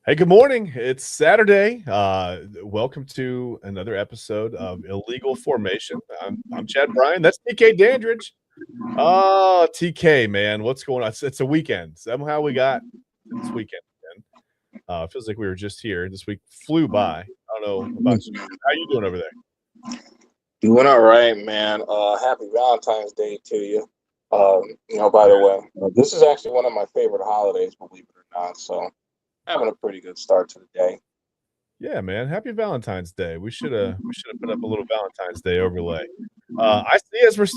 Hey, good morning. It's Saturday. Welcome to another episode of Illegal Formation. I'm Chad Bryan. That's TK Dandridge. Oh, TK, man, what's going on? It's a weekend. Somehow we got to this weekend again. It feels like we were just here. This week flew by. I don't know about you. How you doing over there? Doing all right, man. Happy Valentine's Day to you. By the way, this is actually one of my favorite holidays, believe it or not. So having a pretty good start to the day. Yeah, man. Happy Valentine's Day. We should have put up a little Valentine's Day overlay. I see as we're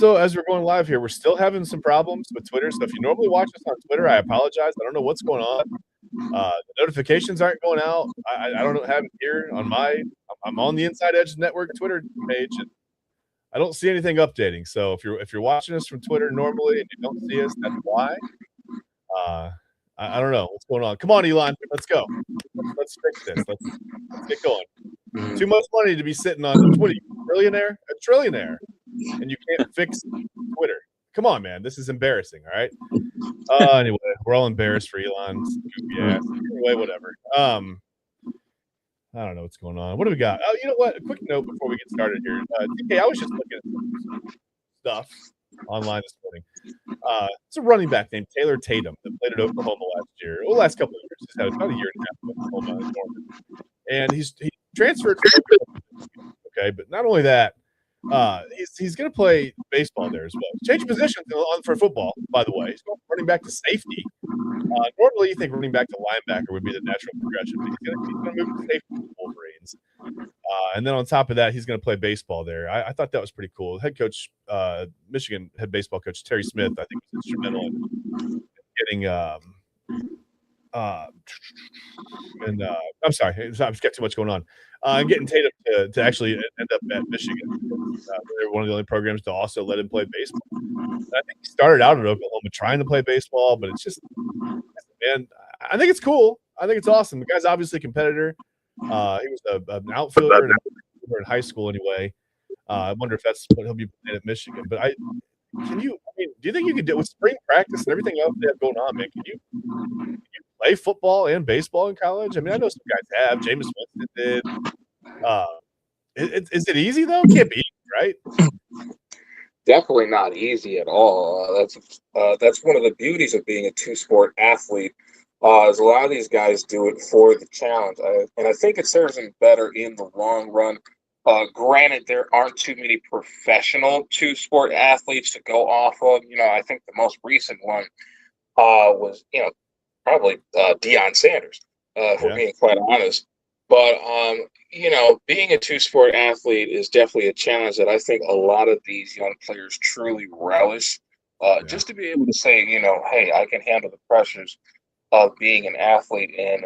going live here, we're still having some problems with Twitter. So if you normally watch us on Twitter, I apologize. I don't know what's going on. The notifications aren't going out. I don't have it here on my. I'm on the Inside Edge Network Twitter page, and I don't see anything updating. So if you're watching us from Twitter normally and you don't see us, that's why. Uh, I don't know what's going on. Come on, Elon, let's go. Let's fix this. Let's get going. Too much money to be sitting on. What are you, a trillionaire, and you can't fix Twitter. Come on, man. This is embarrassing. All right. Anyway, we're all embarrassed for Elon's goofy ass. Anyway, whatever. I don't know what's going on. What do we got? Oh, you know what? A quick note before we get started here. TK, I was just looking at some stuff online this morning. It's a running back named Taylor Tatum that played at Oklahoma last year. Well, last couple of years. He's had about a year and a half at Oklahoma, and he transferred from Oklahoma. Okay, but not only that, he's going to play baseball there as well. Change positions for football, by the way. He's going running back to safety. Normally, you think running back to linebacker would be the natural progression, but he's going to move to safety for the Wolverines. And then on top of that, he's going to play baseball there. I thought that was pretty cool. Head coach, Michigan head baseball coach Terry Smith, I think was instrumental in getting. I'm sorry, I've got too much going on. Getting Tatum to actually end up at Michigan. They're one of the only programs to also let him play baseball. And I think he started out at Oklahoma trying to play baseball, but it's just, man, I think it's cool. I think it's awesome. The guy's obviously a competitor. He was an outfielder in high school anyway. I wonder if that's what he'll be playing at Michigan. But do you think you could do with spring practice and everything else they have going on, man? Can you play football and baseball in college? I mean, I know some guys have. James Winston did. Is it easy though? It can't be easy, right? Definitely not easy at all. That's one of the beauties of being a two-sport athlete. Is a lot of these guys do it for the challenge, and I think it serves them better in the long run. Granted, there aren't too many professional two-sport athletes to go off of. I think the most recent one was, probably Deion Sanders, if we're being quite honest. But being a two-sport athlete is definitely a challenge that I think a lot of these young players truly relish. Just to be able to say, hey, I can handle the pressures of being an athlete in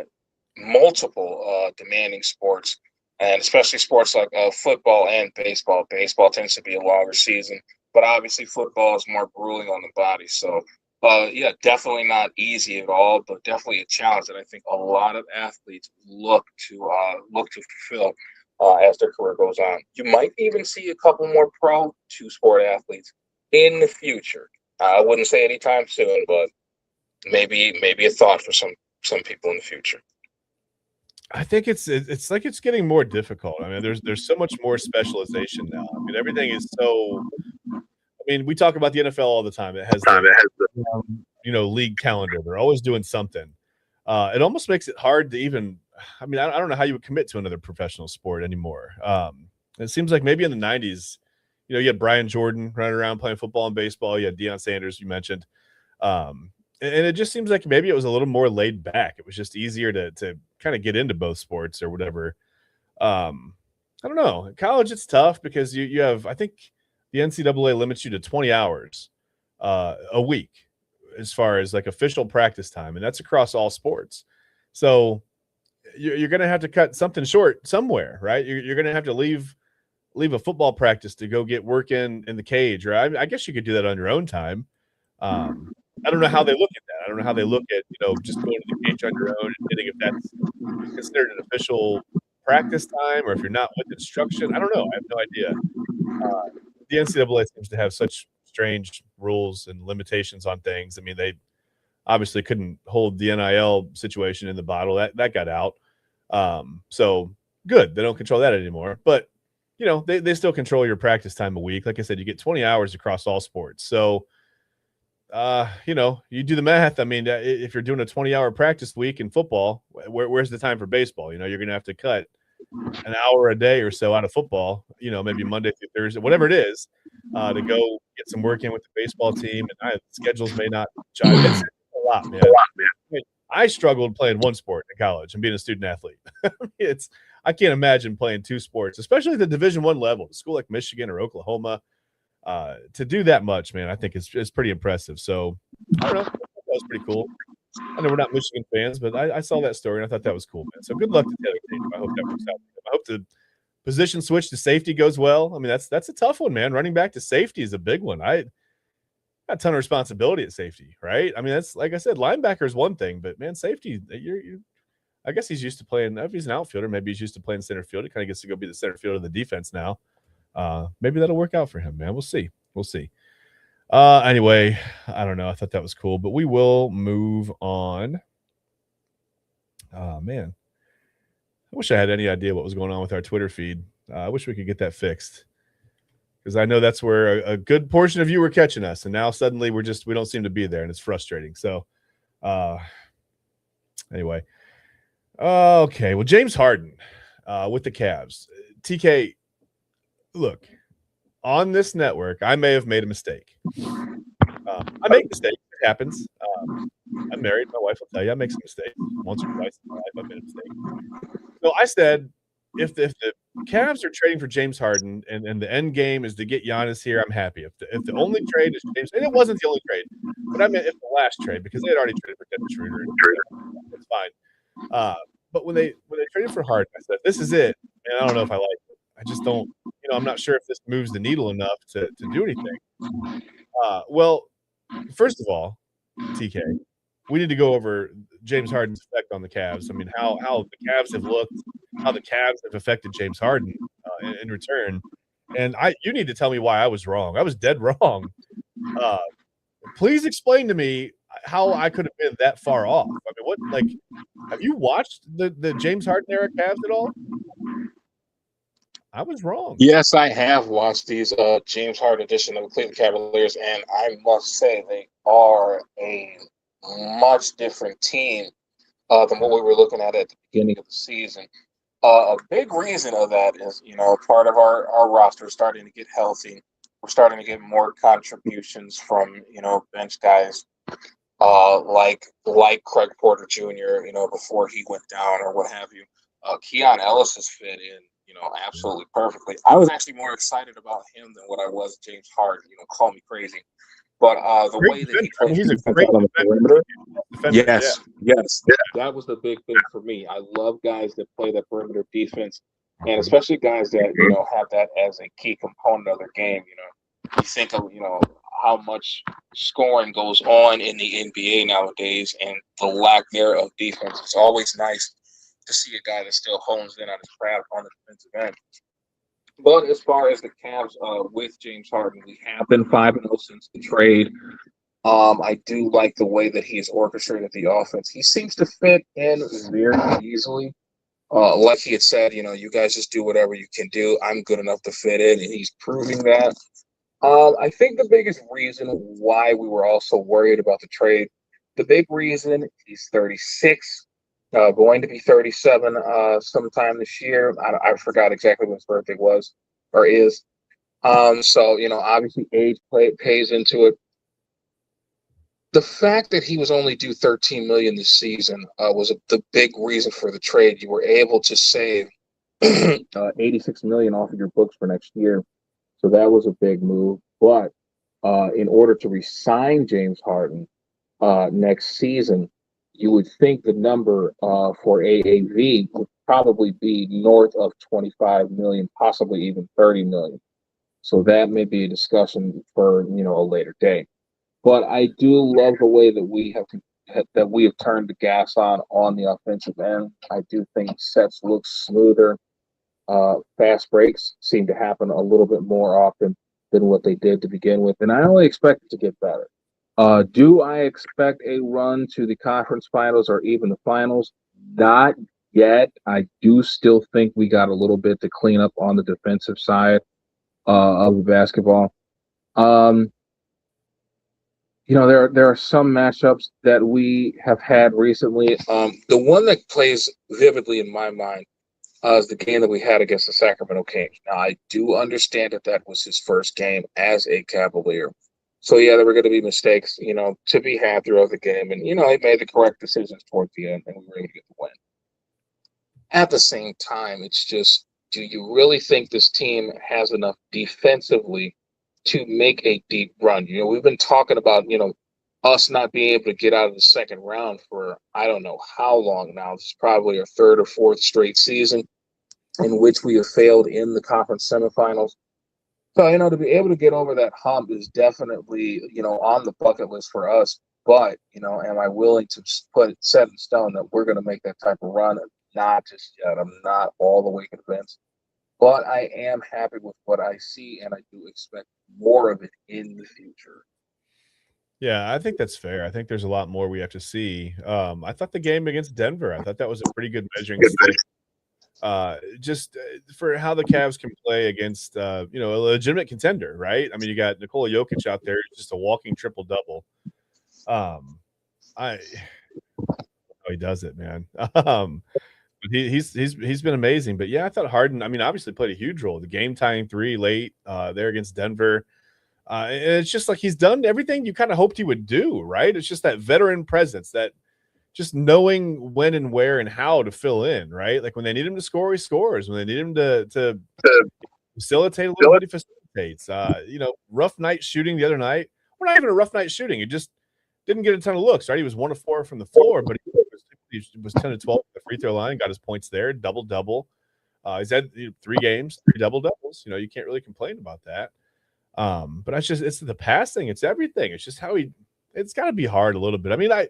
multiple demanding sports, and especially sports like football and baseball. Baseball tends to be a longer season, but obviously football is more grueling on the body. So definitely not easy at all, but definitely a challenge that I think a lot of athletes look to fulfill as their career goes on. You might even see a couple more pro two-sport athletes in the future. I wouldn't say anytime soon, but maybe a thought for some people in the future. I think it's like it's getting more difficult. I mean, there's so much more specialization now. I mean, everything is so. I mean, we talk about the NFL all the time. It has the league calendar. They're always doing something. It almost makes it hard to even. I mean, I don't know how you would commit to another professional sport anymore. It seems like maybe in the '90s, you had Brian Jordan running around playing football and baseball. You had Deion Sanders, you mentioned. And it just seems like maybe it was a little more laid back. It was just easier to kind of get into both sports or whatever. I don't know. In college, it's tough because you have, I think the NCAA limits you to 20 hours a week as far as like official practice time, and that's across all sports. So you're going to have to cut something short somewhere, right? You're going to have to leave a football practice to go get work in the cage, right? I guess you could do that on your own time. I don't know how they look at that. I don't know how they look at, just going to the cage on your own and getting if that's considered an official practice time or if you're not with instruction. I don't know. I have no idea. The NCAA seems to have such strange rules and limitations on things. I mean, obviously couldn't hold the NIL situation in the bottle. That got out. So good. They don't control that anymore. But, they still control your practice time a week. Like I said, you get 20 hours across all sports. So, you do the math. I mean, if you're doing a 20-hour practice week in football, where's the time for baseball? You're going to have to cut an hour a day or so out of football, maybe Monday through Thursday, whatever it is, to go get some work in with the baseball team. And schedules may not jive. It's a lot, man. I struggled playing one sport in college and being a student athlete. I can't imagine playing two sports, especially at the Division I level, a school like Michigan or Oklahoma. To do that much, man, I think it's pretty impressive. So I don't know. That was pretty cool. I know we're not Michigan fans, but I saw that story and I thought that was cool, man. So good luck to Taylor Tatum. I hope that works out. I hope the position switch to safety goes well. I mean, that's a tough one, man. Running back to safety is a big one. I got a ton of responsibility at safety, right? I mean, that's like I said, linebacker is one thing, but man, safety, I guess he's used to playing. If he's an outfielder, maybe he's used to playing center field. He kind of gets to go be the center fielder of the defense now. Maybe that'll work out for him, man. We'll see. Anyway, I don't know. I thought that was cool, but we will move on. Oh, man. I wish I had any idea what was going on with our Twitter feed. I wish we could get that fixed because I know that's where a good portion of you were catching us, and now suddenly we don't seem to be there, and it's frustrating. So, anyway. Okay. Well, James Harden with the Cavs. TK, look, on this network, I may have made a mistake. I make mistakes. It happens. I'm married. My wife will tell you I make some mistakes. Once or twice in my life, I've made a mistake. So I said, if the Cavs are trading for James Harden and the end game is to get Giannis here, I'm happy. If the only trade is James, and it wasn't the only trade, but I meant if the last trade because they had already traded for Dennis Schroeder. It's fine. But when they traded for Harden, I said, this is it. And I don't know if I like it. I just don't. I'm not sure if this moves the needle enough to do anything. Well, first of all, TK, we need to go over James Harden's effect on the Cavs. I mean, how the Cavs have looked, how the Cavs have affected James Harden in return. And you need to tell me why I was wrong. I was dead wrong. Please explain to me how I could have been that far off. I mean, have you watched the James Harden-era Cavs at all? I was wrong. Yes, I have watched these James Harden edition of the Cleveland Cavaliers, and I must say they are a much different team than what we were looking at the beginning of the season. A big reason of that is, part of our roster is starting to get healthy. We're starting to get more contributions from, bench guys like Craig Porter Jr., before he went down or what have you. Keon Ellis has fit in, absolutely perfectly. I was actually more excited about him than what I was James Harden. Call me crazy. But the way that he plays he's a great on the perimeter, defender. Yes, that was the big thing for me. I love guys that play that perimeter defense, and especially guys that have that as a key component of their game. You think of how much scoring goes on in the NBA nowadays, and the lack there of defense. It's always nice to see a guy that still hones in on his craft on the defensive end. But as far as the Cavs with James Harden, we have been 5-0 since the trade. I do like the way that he's orchestrated the offense. He seems to fit in very easily. Like he had said, you guys just do whatever you can do. I'm good enough to fit in, and he's proving that. I think the biggest reason why we were also worried about the trade, the big reason he's 36. Going to be 37 sometime this year. I forgot exactly when his birthday was or is. So, obviously age pays into it. The fact that he was only due $13 million this season was the big reason for the trade. You were able to save $86 million off of your books for next year. So that was a big move. But in order to re-sign James Harden next season, you would think the number for AAV would probably be north of 25 million, possibly even 30 million. So that may be a discussion for a later day. But I do love the way that we have turned the gas on the offensive end. I do think sets look smoother. Fast breaks seem to happen a little bit more often than what they did to begin with, and I only expect it to get better. Do I expect a run to the conference finals or even the finals? Not yet. I do still think we got a little bit to clean up on the defensive side of the basketball. Um, there are some matchups that we have had recently. The one that plays vividly in my mind is the game that we had against the Sacramento Kings. Now, I do understand that that was his first game as a Cavalier. So, yeah, there were going to be mistakes, to be had throughout the game. And, he made the correct decisions towards the end, and we were able to get the win. At the same time, it's just, do you really think this team has enough defensively to make a deep run? We've been talking about, us not being able to get out of the second round for I don't know how long now. This is probably our third or fourth straight season in which we have failed in the conference semifinals. So, to be able to get over that hump is definitely, on the bucket list for us. But, am I willing to put it set in stone that we're going to make that type of run? Not just yet. I'm not all the way convinced. But I am happy with what I see, and I do expect more of it in the future. Yeah, I think that's fair. I think there's a lot more we have to see. I thought the game against Denver, I thought that was a pretty good measuring stick. Just for how the Cavs can play against, a legitimate contender, right? I mean, you got Nikola Jokic out there, just a walking triple double. I He does it, man. But he's been amazing. But yeah, I thought Harden, I mean, obviously played a huge role. The game tying three late there against Denver. And it's just like he's done everything you kind of hoped he would do, right? It's just that veteran presence, that just knowing when and where and how to fill in, right? Like when they need him to score, he scores. When they need him to facilitate a little bit, he facilitates. Rough night shooting the other night. We're not even a rough night shooting. He just didn't get a ton of looks, right? He was 1 of 4 from the floor, but he was 10 to 12 at the free throw line, got his points there, double-double. He's had 3 games, 3 double-doubles. You can't really complain about that. But it's the passing, it's everything. It's just how it's got to be hard a little bit. I mean, I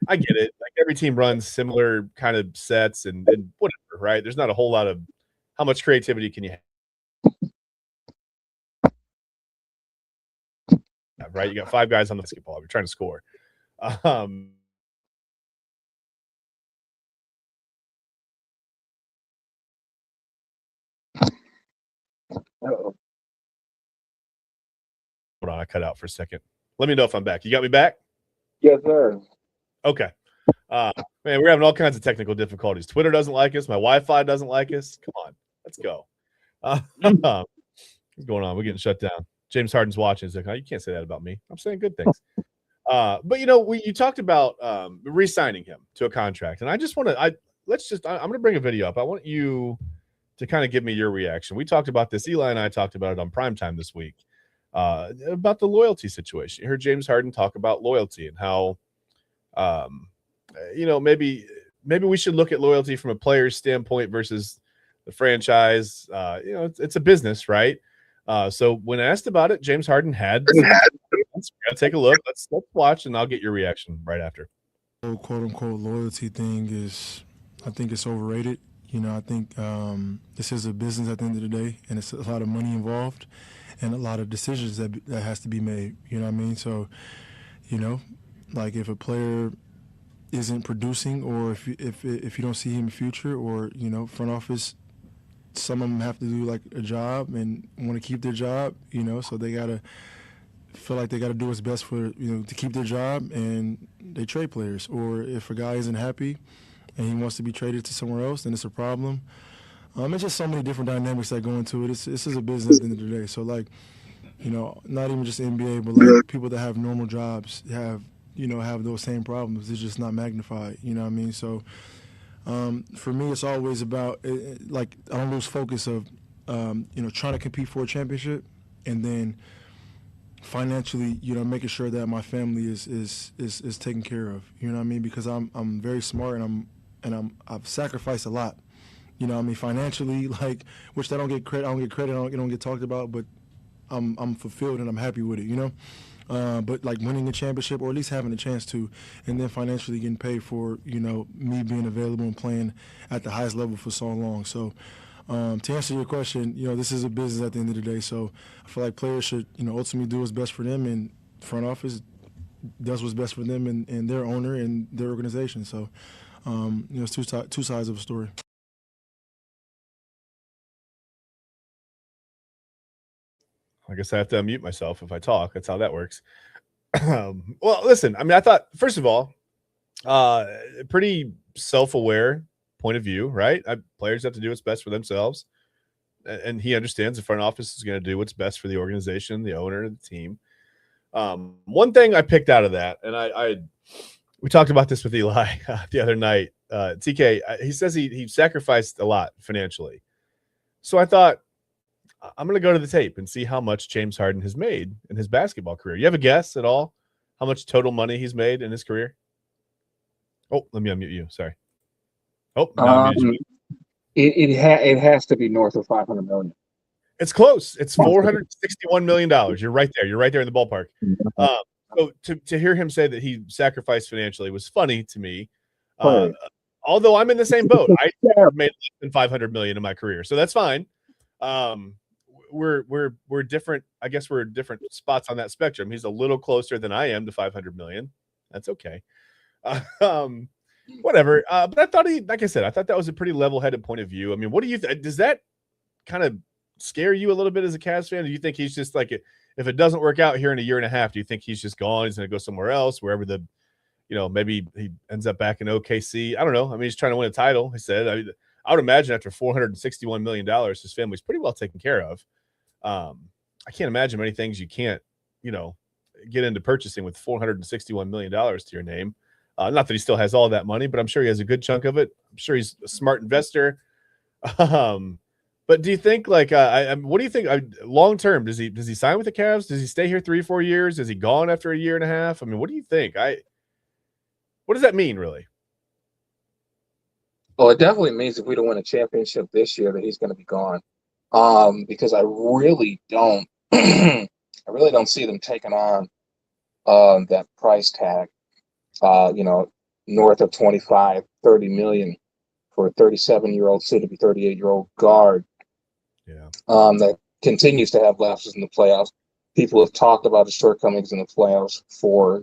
get it. Like every team runs similar kind of sets and whatever, right? There's not a whole lot of how much creativity can you have, right? You got 5 guys on the basketball. You're trying to score. Uh-oh. Hold on, I cut out for a second. Let me know if I'm back. You got me back? Yes, sir. Okay. Man, we're having all kinds of technical difficulties. Twitter doesn't like us. My Wi-Fi doesn't like us. Come on, let's go. What's going on? We're getting shut down. James Harden's watching. He's like, oh, you can't say that about me. I'm saying good things. But you talked about re-signing him to a contract, and I just want to. I'm going to bring a video up. I want you to kind of give me your reaction. We talked about this. Eli and I talked about it on primetime this week about the loyalty situation. You heard James Harden talk about loyalty and how, maybe we should look at loyalty from a player's standpoint versus the franchise. It's a business, right? So when asked about it, James Harden had let's take a look. Let's watch, and I'll get your reaction right after. Quote unquote loyalty thing I think it's overrated. I think this is a business at the end of the day, and it's a lot of money involved, and a lot of decisions that has to be made. You know what I mean? So, like if a player isn't producing, or if you don't see him in the future, or front office, some of them have to do like a job and want to keep their job. So they gotta feel like they got to do what's best for to keep their job, and they trade players. Or if a guy isn't happy and he wants to be traded to somewhere else, then it's a problem. It's just so many different dynamics that go into it. This is a business at the end of the day. So like, not even just the NBA, but like people that have normal jobs have those same problems. It's just not magnified. You know what I mean? So for me, it's always about like I don't lose focus of trying to compete for a championship, and then financially, making sure that my family is taken care of. You know what I mean? Because I'm very smart, and I've sacrificed a lot. Financially, like, which I don't get credit. I don't get talked about, but I'm fulfilled and I'm happy with it. But like winning a championship, or at least having a chance to, and then financially getting paid for me being available and playing at the highest level for so long. So to answer your question, this is a business at the end of the day. So I feel like players should ultimately do what's best for them, and front office does what's best for them and their owner and their organization. So, it's two sides of a story. I guess I have to unmute myself if I talk. That's how that works. Well, listen, I mean, I thought, first of all, pretty self-aware point of view, right? Players have to do what's best for themselves. And he understands the front office is going to do what's best for the organization, the owner, the team. One thing I picked out of that, and we talked about this with Eli the other night. TK, he says he sacrificed a lot financially. So I thought, I'm going to go to the tape and see how much James Harden has made in his basketball career. You have a guess at all how much total money he's made in his career? Oh, let me unmute you. Sorry. Oh, now I muted you. It has to be north of 500 million. It's close. It's $461 million. You're right there. You're right there in the ballpark. So to hear him say that he sacrificed financially was funny to me. Although I'm in the same boat. I made less than 500 million in my career, so that's fine. We're different. I guess we're different spots on that spectrum. He's a little closer than I am to 500 million. That's okay. Whatever. But I thought like I said, I thought that was a pretty level-headed point of view. I mean, what do you does that kind of scare you a little bit as a Cavs fan? Do you think he's just like, if it doesn't work out here in a year and a half, do you think he's just gone? He's going to go somewhere else, wherever maybe he ends up back in OKC. I don't know. I mean, he's trying to win a title. He said, I would imagine after $461 million, his family's pretty well taken care of. I can't imagine many things you can't, get into purchasing with $461 million to your name. Not that he still has all that money, but I'm sure he has a good chunk of it. I'm sure he's a smart investor. But do you think, what do you think long term? Does he sign with the Cavs? Does he stay here 3-4 years? Is he gone after a year and a half? I mean, what do you think? What does that mean, really? Well, it definitely means if we don't win a championship this year, that he's going to be gone. Because I really don't, I really don't see them taking on that price tag. North of 25, 30 million for a 37-year-old, soon to be 38-year-old guard. Yeah. That continues to have lapses in the playoffs. People have talked about his shortcomings in the playoffs for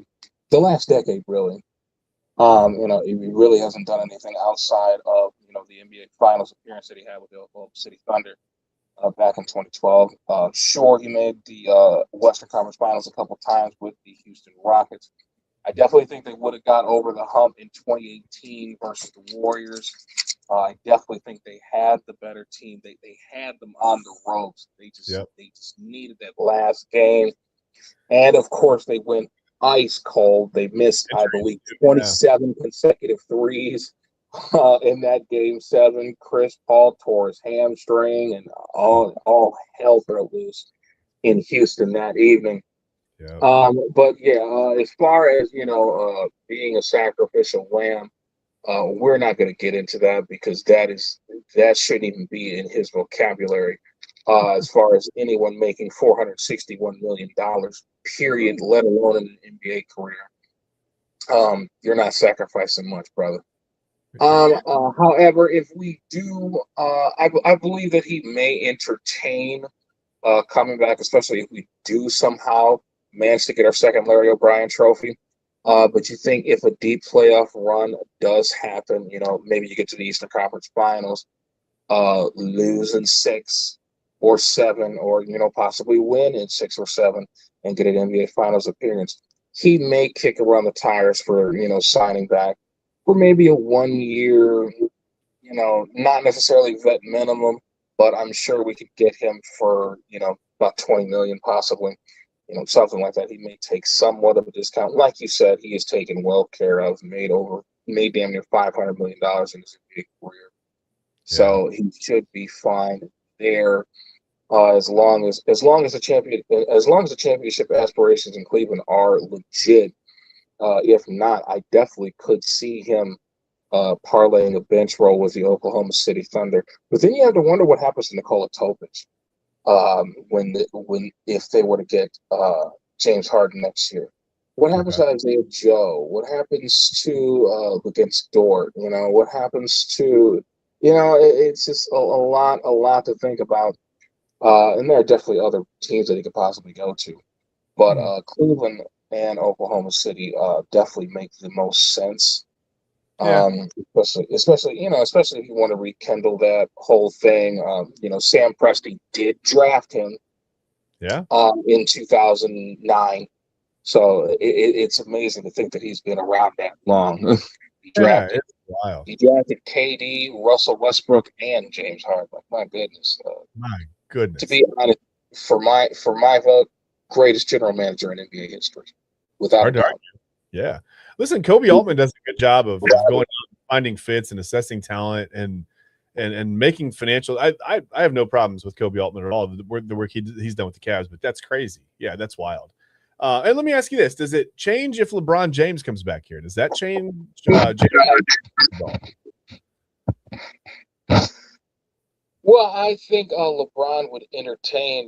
the last decade, really. He really hasn't done anything outside of, the NBA Finals appearance that he had with the Oklahoma City Thunder back in 2012. Sure, he made the Western Conference Finals a couple times with the Houston Rockets. I definitely think they would have got over the hump in 2018 versus the Warriors. I definitely think they had the better team. They had them on the ropes. They just needed that last game. And of course, they went ice cold. They missed, I believe, 27 consecutive threes in that game 7. Chris Paul tore his hamstring, and all hell broke loose in Houston that evening. Yeah. As far as being a sacrificial lamb, we're not going to get into that because that shouldn't even be in his vocabulary. As far as anyone making $461 million, period, let alone in an NBA career, you're not sacrificing much, brother. However, if we do, I believe that he may entertain coming back, especially if we do somehow manage to get our second Larry O'Brien trophy. But you think if a deep playoff run does happen, maybe you get to the Eastern Conference Finals, lose in 6 or 7, or possibly win in 6 or 7 and get an NBA Finals appearance, he may kick around the tires for signing back for maybe a 1 year, not necessarily vet minimum, but I'm sure we could get him for about 20 million possibly. Something like that. He may take somewhat of a discount. Like you said, he is taken well care of, made damn near $500 million in his NBA career. So he should be fine there. As long as the championship aspirations in Cleveland are legit. If not, I definitely could see him parlaying a bench role with the Oklahoma City Thunder. But then you have to wonder what happens to Nikola Topic. If they were to get James Harden next year, what happens to Isaiah Joe? What happens to against Dort? What happens to it's just a lot to think about. And there are definitely other teams that he could possibly go to, but Cleveland and Oklahoma City definitely make the most sense. Yeah. Especially if you want to rekindle that whole thing. Sam Presti did draft him Yeah. in 2009. So it's amazing to think that he's been around that long. Yeah, it's wild. He drafted KD, Russell Westbrook, and James Harden. Like, my goodness. My To goodness. be honest, for my vote, greatest general manager in NBA history, without Hard a to doubt. argue. Yeah. Listen, Kobe Altman does a good job of going out and finding fits and assessing talent and making financial. I have no problems with Kobe Altman at all. The work he's done with the Cavs, but that's crazy. Yeah, that's wild. And let me ask you this: does it change if LeBron James comes back here? Does that change James at all? Well, I think LeBron would entertain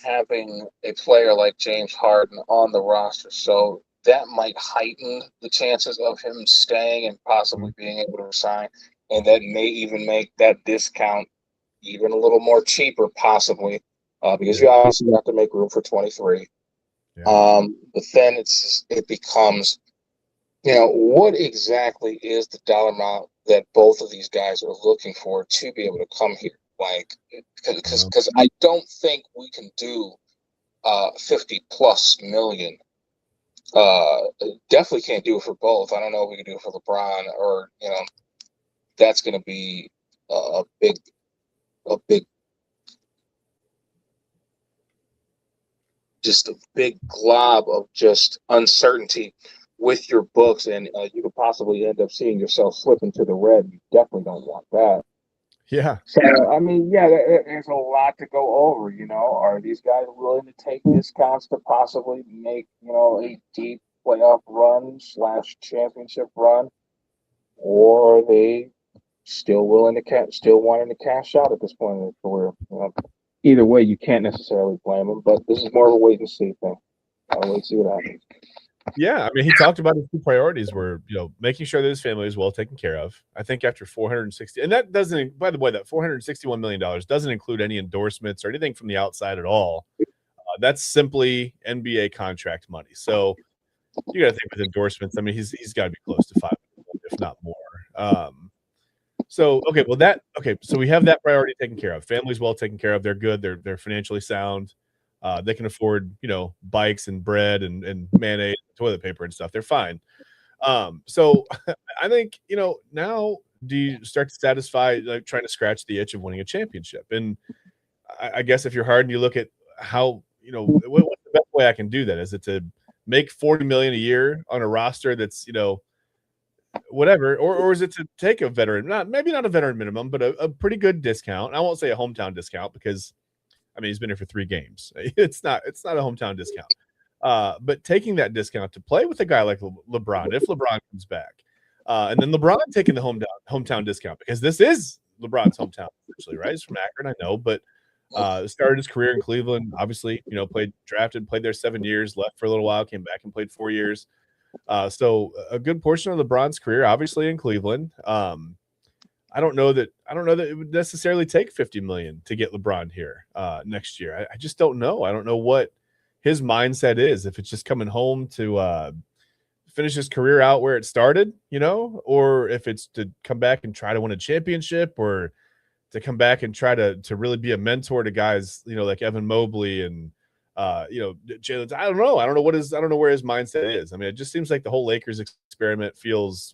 having a player like James Harden on the roster, so that might heighten the chances of him staying and possibly being able to resign, and that may even make that discount even a little more cheaper, possibly, because you obviously have to make room for 23. Yeah. But then it becomes, what exactly is the dollar amount that both of these guys are looking for to be able to come here? Like, because I don't think we can do 50 plus million. Definitely can't do it for both. I don't know if we can do it for LeBron, or that's going to be a big just a big glob of just uncertainty with your books, and you could possibly end up seeing yourself slip into the red. You definitely don't want that. Yeah. So, I mean, yeah, there's a lot to go over. Are these guys willing to take discounts to possibly make, a deep playoff run / championship run, or are they still willing to still wanting to cash out at this point in their career? Either way, you can't necessarily blame them, but this is more of a wait and see thing. I'll wait and see what happens. Yeah, I mean, he talked about his two priorities were, making sure that his family is well taken care of. I think after 460, and that doesn't, by the way, that $461 million doesn't include any endorsements or anything from the outside at all. That's simply NBA contract money. So you got to think with endorsements. I mean, he's got to be close to 500, if not more. So we have that priority taken care of. Family's well taken care of. They're good. They're financially sound. They can afford, bikes and bread and mayonnaise, and toilet paper and stuff. They're fine. So I think, now do you start to satisfy, like, trying to scratch the itch of winning a championship? And I guess if you're hard and you look at how, what's the best way I can do that? Is it to make $40 million a year on a roster that's, whatever, or is it to take a veteran, maybe not a veteran minimum, but a pretty good discount? I won't say a hometown discount because, I mean, he's been here for 3 games. It's not a hometown discount. But taking that discount to play with a guy like LeBron, if LeBron comes back, and then LeBron taking the hometown discount, because this is LeBron's hometown, essentially, right? He's from Akron, I know, but started his career in Cleveland, obviously, played there 7 years, left for a little while, came back and played 4 years. So a good portion of LeBron's career, obviously, in Cleveland. I don't know that it would necessarily take 50 million to get LeBron here next year. I just don't know. I don't know what his mindset is. If it's just coming home to finish his career out where it started, or if it's to come back and try to win a championship, or to come back and try to really be a mentor to guys, like Evan Mobley and Jalen. I don't know. I don't know where his mindset is. I mean, it just seems like the whole Lakers experiment feels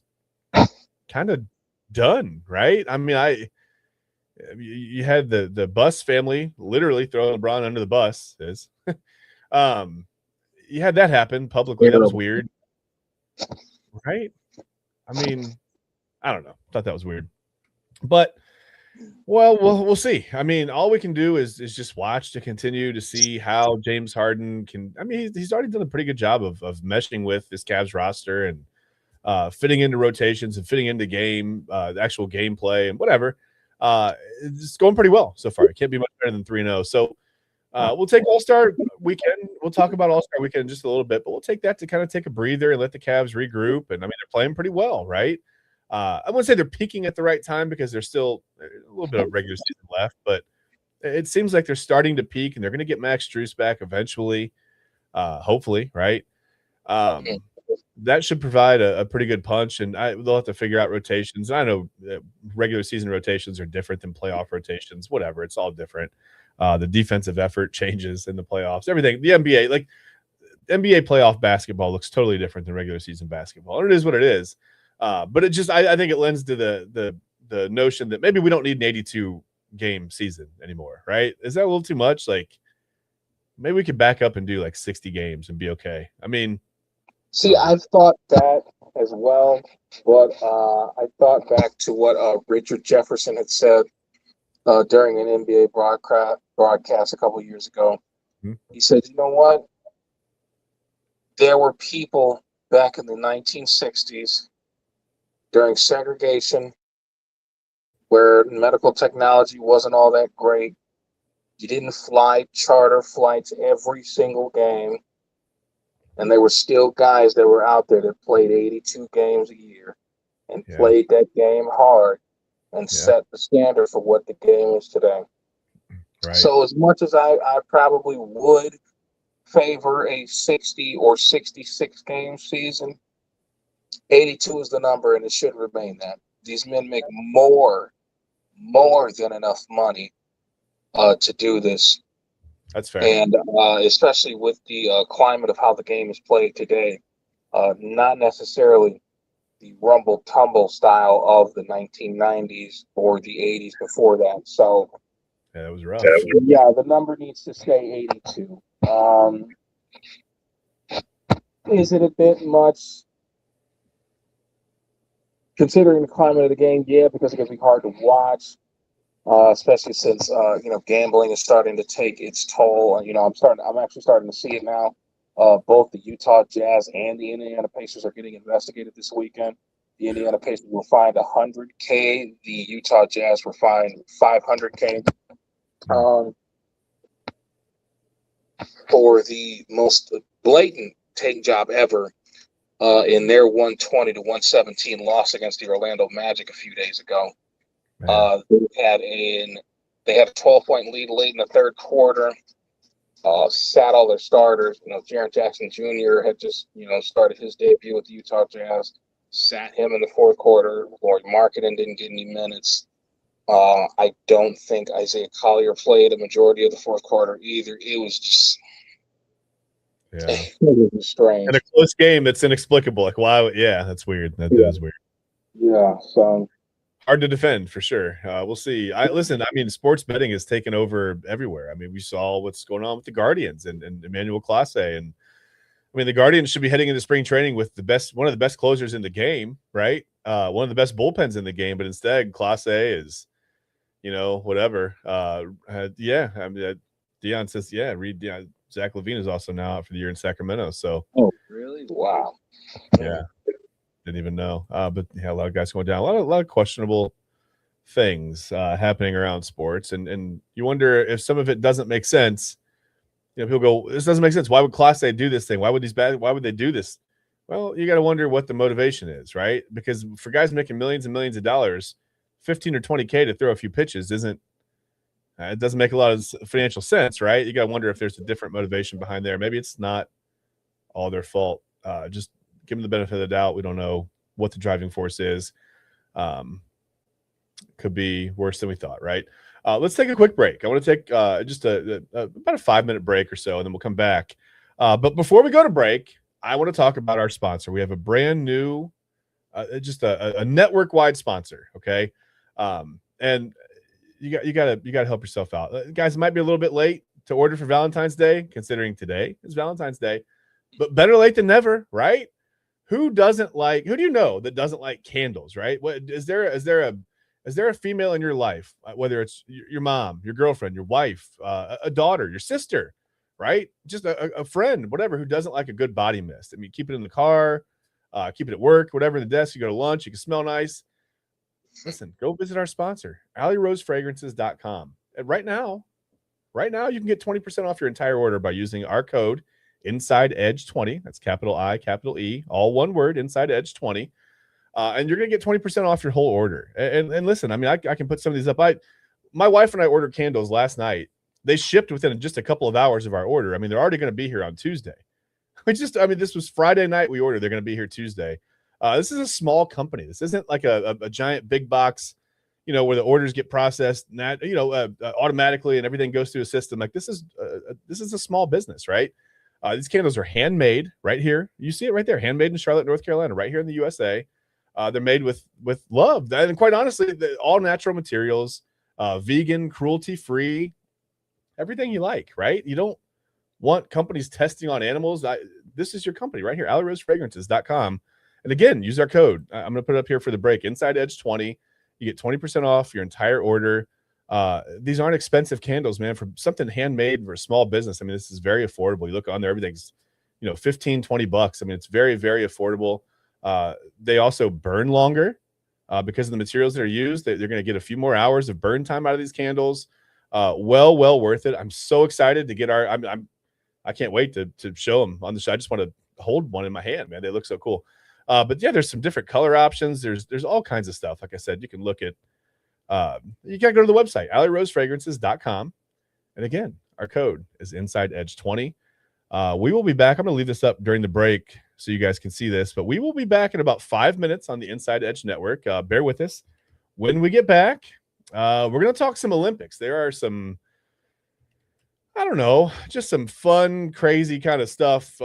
kind of done, right? I mean, you had the Bus family literally throwing LeBron under the bus. You had that happen publicly. That was weird, right? I mean, I don't know. Thought that was weird, but well, we'll see. I mean, all we can do is just watch to continue to see how James Harden can. I mean, he's already done a pretty good job of meshing with this Cavs roster and fitting into rotations and fitting into the actual gameplay and whatever. It's going pretty well so far. It can't be much better than 3-0. So we'll take All-Star Weekend. We'll talk about All-Star Weekend in just a little bit, but we'll take that to kind of take a breather and let the Cavs regroup. And I mean, they're playing pretty well, right? I wouldn't say they're peaking at the right time because there's still a little bit of regular season left, but it seems like they're starting to peak, and they're going to get Max Strus back eventually, hopefully, right? That should provide a pretty good punch, and they'll have to figure out rotations. I know regular season rotations are different than playoff rotations. Whatever, it's all different. The defensive effort changes in the playoffs. Everything. The NBA, like NBA playoff basketball, looks totally different than regular season basketball. And it is what it is. But it just, I think it lends to the notion that maybe we don't need an 82 game season anymore, right? Is that a little too much? Like maybe we could back up and do like 60 games and be okay. I mean, see, I've thought that as well, but I thought back to what Richard Jefferson had said during an NBA broadcast a couple years ago. Mm-hmm. He said, "You know what? There were people back in the 1960s during segregation where medical technology wasn't all that great. You didn't fly charter flights every single game. And there were still guys that were out there that played 82 games a year and played that game hard and set the standard for what the game is today." Right. So as much as I probably would favor a 60 or 66 game season, 82 is the number, and it should remain that. These men make more than enough money to do this. That's fair. And especially with the climate of how the game is played today, not necessarily the rumble tumble style of the 1990s or the 80s before that. So yeah, that was rough. Yeah, the number needs to stay 82. Is it a bit much considering the climate of the game? Yeah, because it can be hard to watch, especially since gambling is starting to take its toll. I'm actually starting to see it now. Both the Utah Jazz and the Indiana Pacers are getting investigated this weekend. The Indiana Pacers were fined $100K. The Utah Jazz were fined $500K. For the most blatant take job ever in their 120 to 117 loss against the Orlando Magic a few days ago. They had a 12-point lead late in the third quarter. Sat all their starters. Jaren Jackson Jr. had just started his debut with the Utah Jazz. Sat him in the fourth quarter. Laurie Markkanen didn't get any minutes. I don't think Isaiah Collier played a majority of the fourth quarter either. It was just it was strange. In a close game, it's inexplicable. Like, why? Yeah, that's weird. That is weird. Yeah, so hard to defend for sure. We'll see. I mean, sports betting has taken over everywhere. I mean, we saw what's going on with the Guardians and Emmanuel Clase. And I mean, the Guardians should be heading into spring training with one of the best closers in the game, right? One of the best bullpens in the game, but instead Clase is, whatever. Deion says, read Deion. Zach LaVine is also now out for the year in Sacramento. So, oh, really? Wow. Yeah, didn't even know. But yeah, a lot of guys going down. A lot of questionable things happening around sports, and you wonder if some of it doesn't make sense. People go, "This doesn't make sense. Why would Class A do this thing? Why would they do this?" Well, you got to wonder what the motivation is, right? Because for guys making millions and millions of dollars, 15 or 20K to throw a few pitches isn't. It doesn't make a lot of financial sense, right? You got to wonder if there's a different motivation behind there. Maybe it's not all their fault. Just give them the benefit of the doubt. We don't know what the driving force is. Could be worse than we thought, right? Let's take a quick break. I want to take just about a 5-minute break or so, and then we'll come back. But before we go to break, I want to talk about our sponsor. We have a brand new, just a network-wide sponsor, okay? And you gotta help yourself out, guys. It might be a little bit late to order for Valentine's Day, considering today is Valentine's Day, but better late than never, right? Who do you know that doesn't like candles, right? What is there a female in your life, whether it's your mom, your girlfriend, your wife, a daughter, your sister, right? Just a friend, whatever, who doesn't like a good body mist? I mean, keep it in the car, keep it at work, whatever, in the desk. You go to lunch, you can smell nice. Listen, go visit our sponsor, AlleyRoseFragrances.com. And right now, you can get 20% off your entire order by using our code InsideEdge20. That's capital I, capital E, all one word, InsideEdge20. And you're going to get 20% off your whole order. And listen, I mean, I can put some of these up. My wife and I ordered candles last night. They shipped within just a couple of hours of our order. I mean, they're already going to be here on Tuesday. I mean, this was Friday night we ordered. They're going to be here Tuesday. This is a small company. This isn't like a giant big box, where the orders get processed, automatically and everything goes through a system. Like this is a small business, right? These candles are handmade right here. You see it right there, handmade in Charlotte, North Carolina, right here in the USA. They're made with love, and quite honestly, all natural materials, vegan, cruelty-free, everything you like, right? You don't want companies testing on animals. This is your company right here, AlleyRoseFragrances.com. And again, use our code. I'm going to put it up here for the break. Inside Edge 20. You get 20% off your entire order. These aren't expensive candles, man. For something handmade for a small business, I mean, this is very affordable. You look on there, everything's, $15-20. I mean, it's very, very affordable. They also burn longer because of the materials that are used. They're going to get a few more hours of burn time out of these candles. Well worth it. I'm so excited to get I can't wait to show them on the show. I just want to hold one in my hand, man. They look so cool. But yeah, there's some different color options. There's all kinds of stuff. Like I said, you can look at, you got to go to the website, AlleyRoseFragrances.com. And again, our code is Inside Edge 20. We will be back. I'm going to leave this up during the break so you guys can see this, but we will be back in about 5 minutes on the Inside Edge Network. Bear with us. When we get back, we're going to talk some Olympics. There are some, I don't know, just some fun, crazy kind of stuff.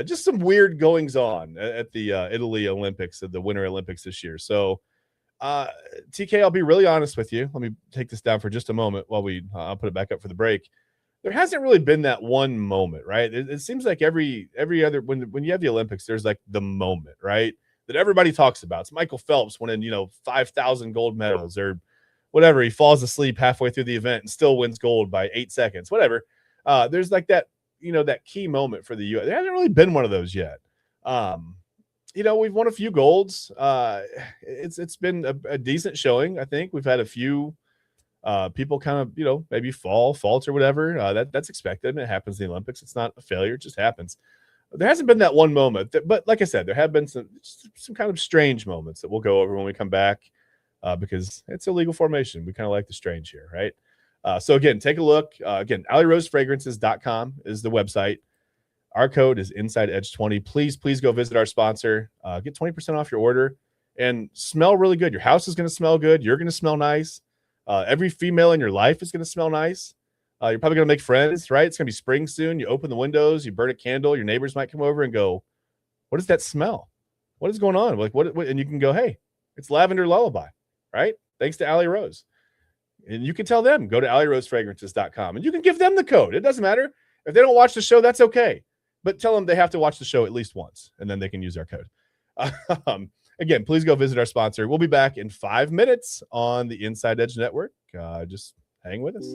Just some weird goings on at the Italy Olympics, at the Winter Olympics this year. So, TK, I'll be really honest with you. Let me take this down for just a moment while I'll put it back up for the break. There hasn't really been that one moment, right? It seems like every other, when you have the Olympics, there's like the moment, right, that everybody talks about. It's Michael Phelps winning, 5,000 gold medals, or whatever. He falls asleep halfway through the event and still wins gold by 8 seconds, whatever. There's like that, that key moment for the U.S. There hasn't really been one of those yet. We've won a few golds. It's been a decent showing. I think we've had a few people kind of, maybe falter, whatever. That's expected. It happens in the Olympics. It's not a failure. It just happens. There hasn't been that one moment, but like I said, there have been some kind of strange moments that we'll go over when we come back, because it's a legal formation. We kind of like the strange here, right? So again, take a look. Again, AlleyRoseFragrances.com is the website. Our code is Inside Edge 20. Please go visit our sponsor. Get 20% off your order and smell really good. Your house is going to smell good. You're going to smell nice. Every female in your life is going to smell nice. You're probably going to make friends, right? It's going to be spring soon. You open the windows, you burn a candle. Your neighbors might come over and go, "What is that smell? What is going on?" Like what? And you can go, "Hey, it's Lavender Lullaby," right? Thanks to Alley Rose. And you can tell them, go to AlleyRoseFragrances.com, and you can give them the code. It doesn't matter. If they don't watch the show, that's okay. But tell them they have to watch the show at least once, and then they can use our code. Again, please go visit our sponsor. We'll be back in 5 minutes on the Inside Edge Network. Just hang with us.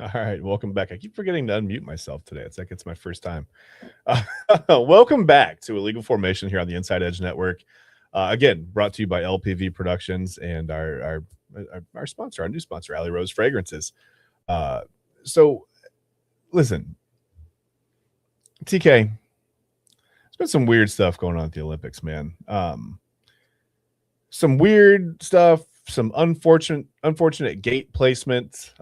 All right, welcome back. I keep forgetting to unmute myself today. It's like it's my first time. Welcome back to Illegal Formation here on the Inside Edge Network. Again, brought to you by LPV Productions and our sponsor, our new sponsor, Alley Rose Fragrances. So, listen, TK, there's been some weird stuff going on at the Olympics, man. Some weird stuff, some unfortunate gate placement.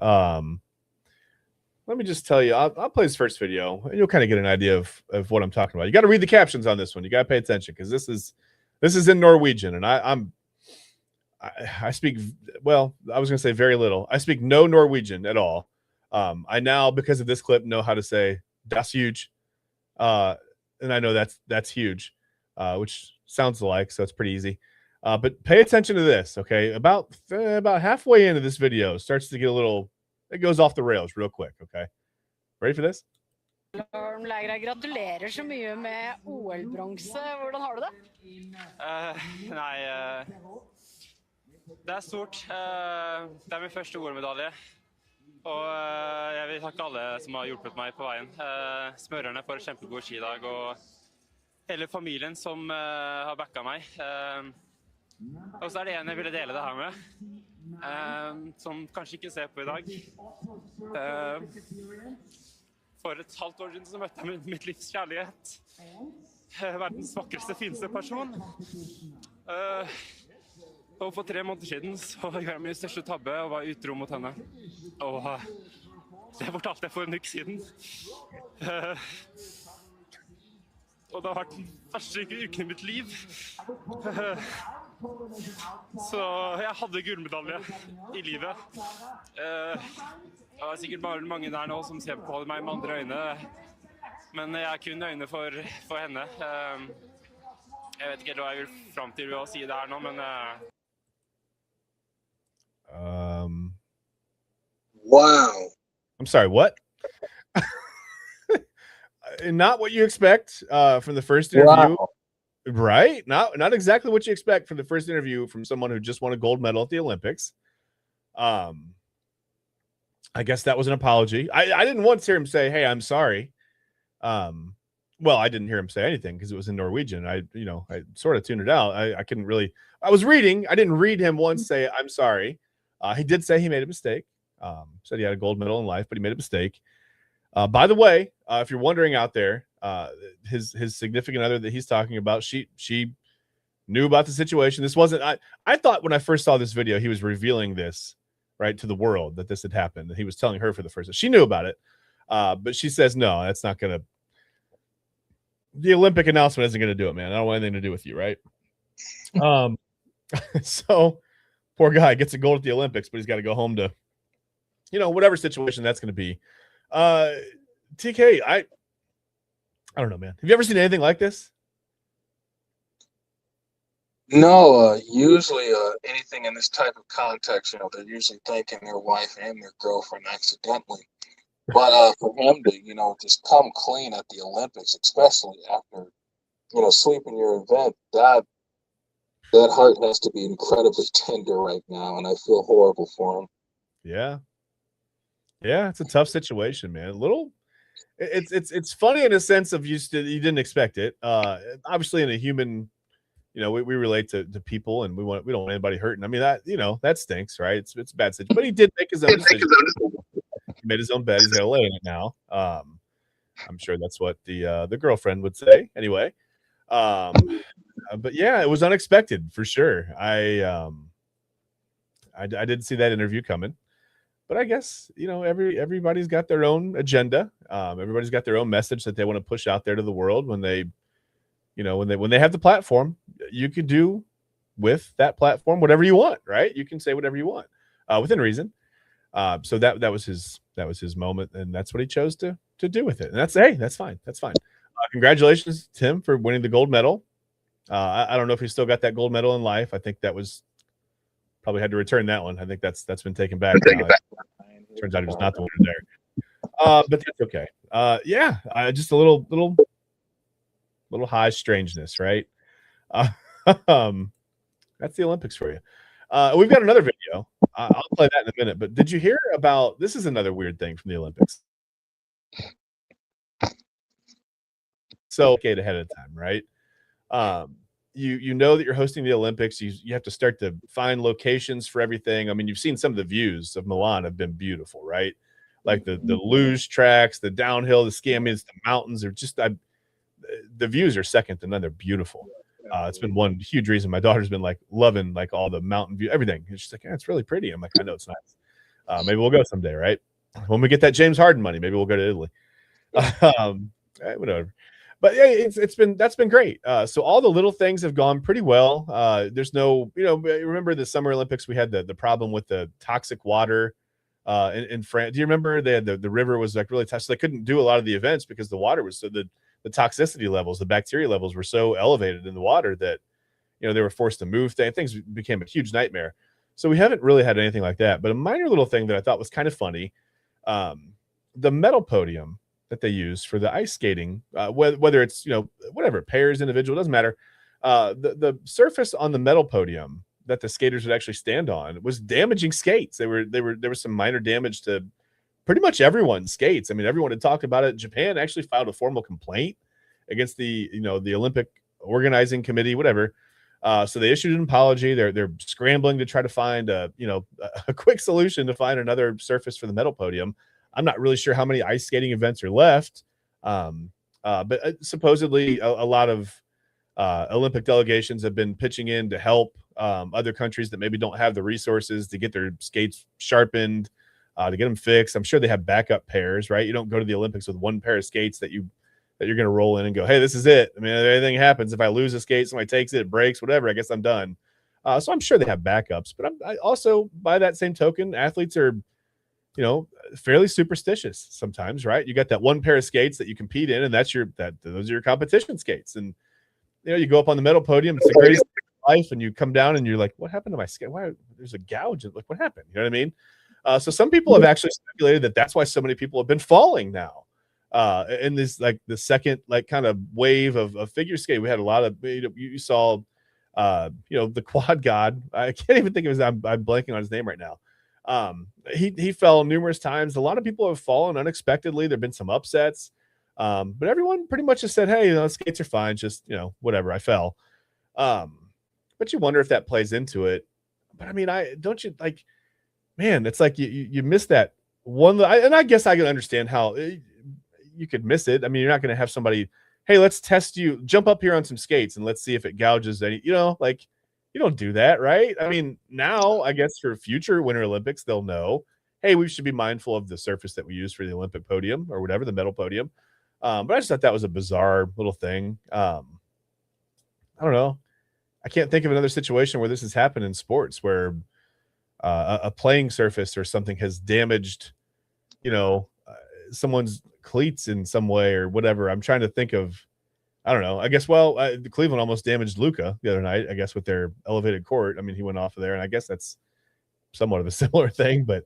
Let me just tell you, I'll play this first video, and you'll kind of get an idea of what I'm talking about. You got to read the captions on this one. You got to pay attention because this is in Norwegian, and I speak, well, I was going to say very little. I speak no Norwegian at all. I now, because of this clip, know how to say "that's huge," and I know that's huge, which sounds alike, so it's pretty easy. But pay attention to this, okay? About halfway into this video, starts to get a little. It goes off the rails real quick, okay? Ready for this? Gratulerer så mye med OL-bronse. Hvordan har du det? Det er stort. Det er min første OL-medalje. Og jeg vil takke alle som har hjulpet meg på veien. Smørerne for en kjempegod skidag, og hele familien som har backa meg. Og så er det en jeg ville dele det her med. Som kanskje ikke ser på i dag. For et halvt år siden så møtte jeg mitt livs kjærlighet. Verdens vakreste, fineste person. Og for 3 måneder siden så gjorde jeg min største tabbe og var utro mot henne. Og det fortalte jeg for en uke siden. Og det har vært den første uken i mitt liv. Så jeg hadde gullmedalje i livet. Det var sikkert bare mange der nå som ser på meg med andre øyne. Men jeg har kun øyne for henne. Jeg vet ikke hva jeg vil fram til ved å si det her nå, men Wow. I'm sorry, what? Not what you expect from the first interview. Wow. Right? Not exactly what you expect from the first interview from someone who just won a gold medal at the Olympics. I guess that was an apology. I didn't once hear him say, "Hey, I'm sorry." Well, I didn't hear him say anything because it was in Norwegian. I sort of tuned it out. I couldn't really. I was reading. I didn't read him once say, "I'm sorry." He did say he made a mistake. Said he had a gold medal in life, but he made a mistake. By the way, if you're wondering out there, his significant other that he's talking about, she knew about the situation. This wasn't. I thought when I first saw this video, he was revealing this right to the world that this had happened. That he was telling her for the first time. She knew about it, but she says no, that's not gonna. The Olympic announcement isn't gonna do it, man. I don't want anything to do with you, right? So poor guy gets a gold at the Olympics, but he's got to go home to, whatever situation that's going to be. TK, I don't know, man. Have you ever seen anything like this? No, usually anything in this type of context, they're usually thanking their wife and their girlfriend accidentally. But for him to, just come clean at the Olympics, especially after, sweeping your event, that heart has to be incredibly tender right now, and I feel horrible for him. Yeah. Yeah, it's a tough situation, man. It's funny in a sense of you didn't expect it. Obviously in a human, we relate to people, and we don't want anybody hurting. I mean, that stinks, right? It's a bad situation. But he did make his own decision. He made his own bed. He's got to lay in it now. I'm sure that's what the girlfriend would say anyway. But yeah, it was unexpected for sure. I didn't see that interview coming, but I guess everybody's got their own agenda. Everybody's got their own message that they want to push out there to the world when they have the platform. You could do with that platform whatever you want, right? You can say whatever you want within reason. So that was his moment, and that's what he chose to do with it. And that's fine. That's fine. Congratulations, Tim, for winning the gold medal. I don't know if he still got that gold medal in life. I think that was probably had to return that one. I think that's been taken back. Turns out he was not the winner there. But that's okay. Yeah, just a little high strangeness, right? That's the Olympics for you. We've got another video. I'll play that in a minute. But did you hear about this? Is another weird thing from the Olympics. So, ahead of time, right? You know that you're hosting the Olympics. You have to start to find locations for everything. I mean, you've seen some of the views of Milan have been beautiful, right? Like the luge tracks, the downhill, the ski. I mean, it's the mountains are just the views are second to none. They're beautiful. It's been one huge reason my daughter's been like loving like all the mountain view, everything. And she's like, yeah, it's really pretty. I'm like, I know it's nice. Maybe we'll go someday, right? When we get that James Harden money, maybe we'll go to Italy. Whatever. But yeah, that's been great. So all the little things have gone pretty well. There's no, remember the Summer Olympics, we had the problem with the toxic water in France. Do you remember they had the river was like really tough, so they couldn't do a lot of the events because the water was so the toxicity levels, the bacteria levels were so elevated in the water that they were forced to move things became a huge nightmare. So we haven't really had anything like that. But a minor little thing that I thought was kind of funny, the medal podium that they use for the ice skating, whether it's whatever pairs, individual, doesn't matter. The surface on the medal podium that the skaters would actually stand on was damaging skates. There was some minor damage to pretty much everyone's skates. I mean, everyone had talked about it. Japan actually filed a formal complaint against the Olympic organizing committee, whatever. So they issued an apology. They're scrambling to try to find a quick solution to find another surface for the medal podium. I'm not really sure how many ice skating events are left, but supposedly a lot of Olympic delegations have been pitching in to help other countries that maybe don't have the resources to get their skates sharpened, to get them fixed. I'm sure they have backup pairs, right? You don't go to the Olympics with one pair of skates that you're going to roll in and go, hey, this is it. I mean, if anything happens, if I lose a skate, somebody takes it, it breaks, whatever, I guess I'm done. So I'm sure they have backups, but I also, by that same token, athletes are, fairly superstitious sometimes, right? You got that one pair of skates that you compete in, and those are your competition skates. And you go up on the medal podium, it's the greatest thing in life, and you come down and you're like, what happened to my skate? Why there's a gouge? Like, what happened? You know what I mean? So some people have actually speculated that that's why so many people have been falling now. In this like the second like kind of wave of figure skate, we had a lot of you saw the quad god. I can't even think of his I'm blanking on his name right now. He fell numerous times. A lot of people have fallen unexpectedly. There've been some upsets, but everyone pretty much has said, hey, skates are fine, just whatever, I fell. But you wonder if that plays into it. But I mean, man, it's like you miss that one, and I guess I can understand how you could miss it. I mean, you're not going to have somebody, hey, let's test you, jump up here on some skates and let's see if it gouges any, like you don't do that, right? I mean, now I guess for future Winter Olympics, they'll know, hey, we should be mindful of the surface that we use for the Olympic podium or whatever, the medal podium. But I just thought that was a bizarre little thing. I don't know. I can't think of another situation where this has happened in sports where a playing surface or something has damaged, someone's cleats in some way or whatever. I'm trying to think of, I don't know. I guess, Cleveland almost damaged Luka the other night, I guess, with their elevated court. I mean, he went off of there, and I guess that's somewhat of a similar thing, but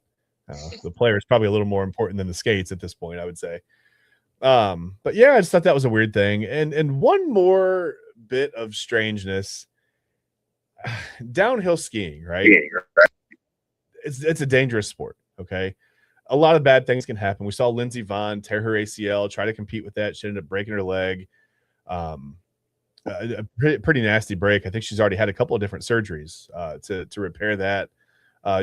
the player is probably a little more important than the skates at this point, I would say. But yeah, I just thought that was a weird thing. And one more bit of strangeness, downhill skiing, right? It's a dangerous sport. Okay. A lot of bad things can happen. We saw Lindsey Vonn tear her ACL, try to compete with that. She ended up breaking her leg. A pretty nasty break. I think she's already had a couple of different surgeries to repair that.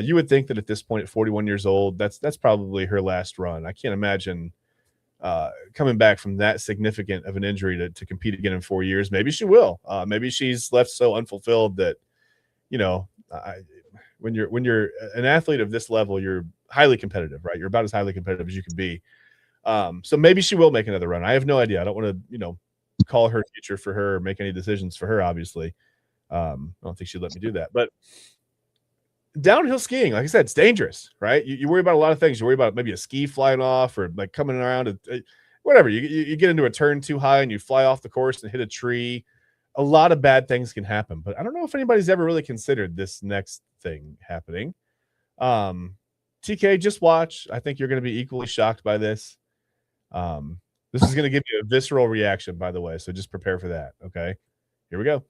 You would think that at this point, at 41 years old, that's probably her last run. I can't imagine coming back from that significant of an injury to compete again in 4 years. Maybe she will. Maybe she's left so unfulfilled that, when you're an athlete of this level, you're highly competitive, right? You're about as highly competitive as you can be. So maybe she will make another run. I have no idea. I don't want to, call her future for her or make any decisions for her, obviously. I don't think she'd let me do that. But downhill skiing, like I said, it's dangerous, right? You worry about a lot of things. You worry about maybe a ski flying off or like coming around, whatever. You get into a turn too high and you fly off the course and hit a tree. A lot of bad things can happen, but I don't know if anybody's ever really considered this next thing happening. TK, just watch. I think you're going to be equally shocked by this. This is going to give you a visceral reaction, by the way, so just prepare for that, okay? Here we go.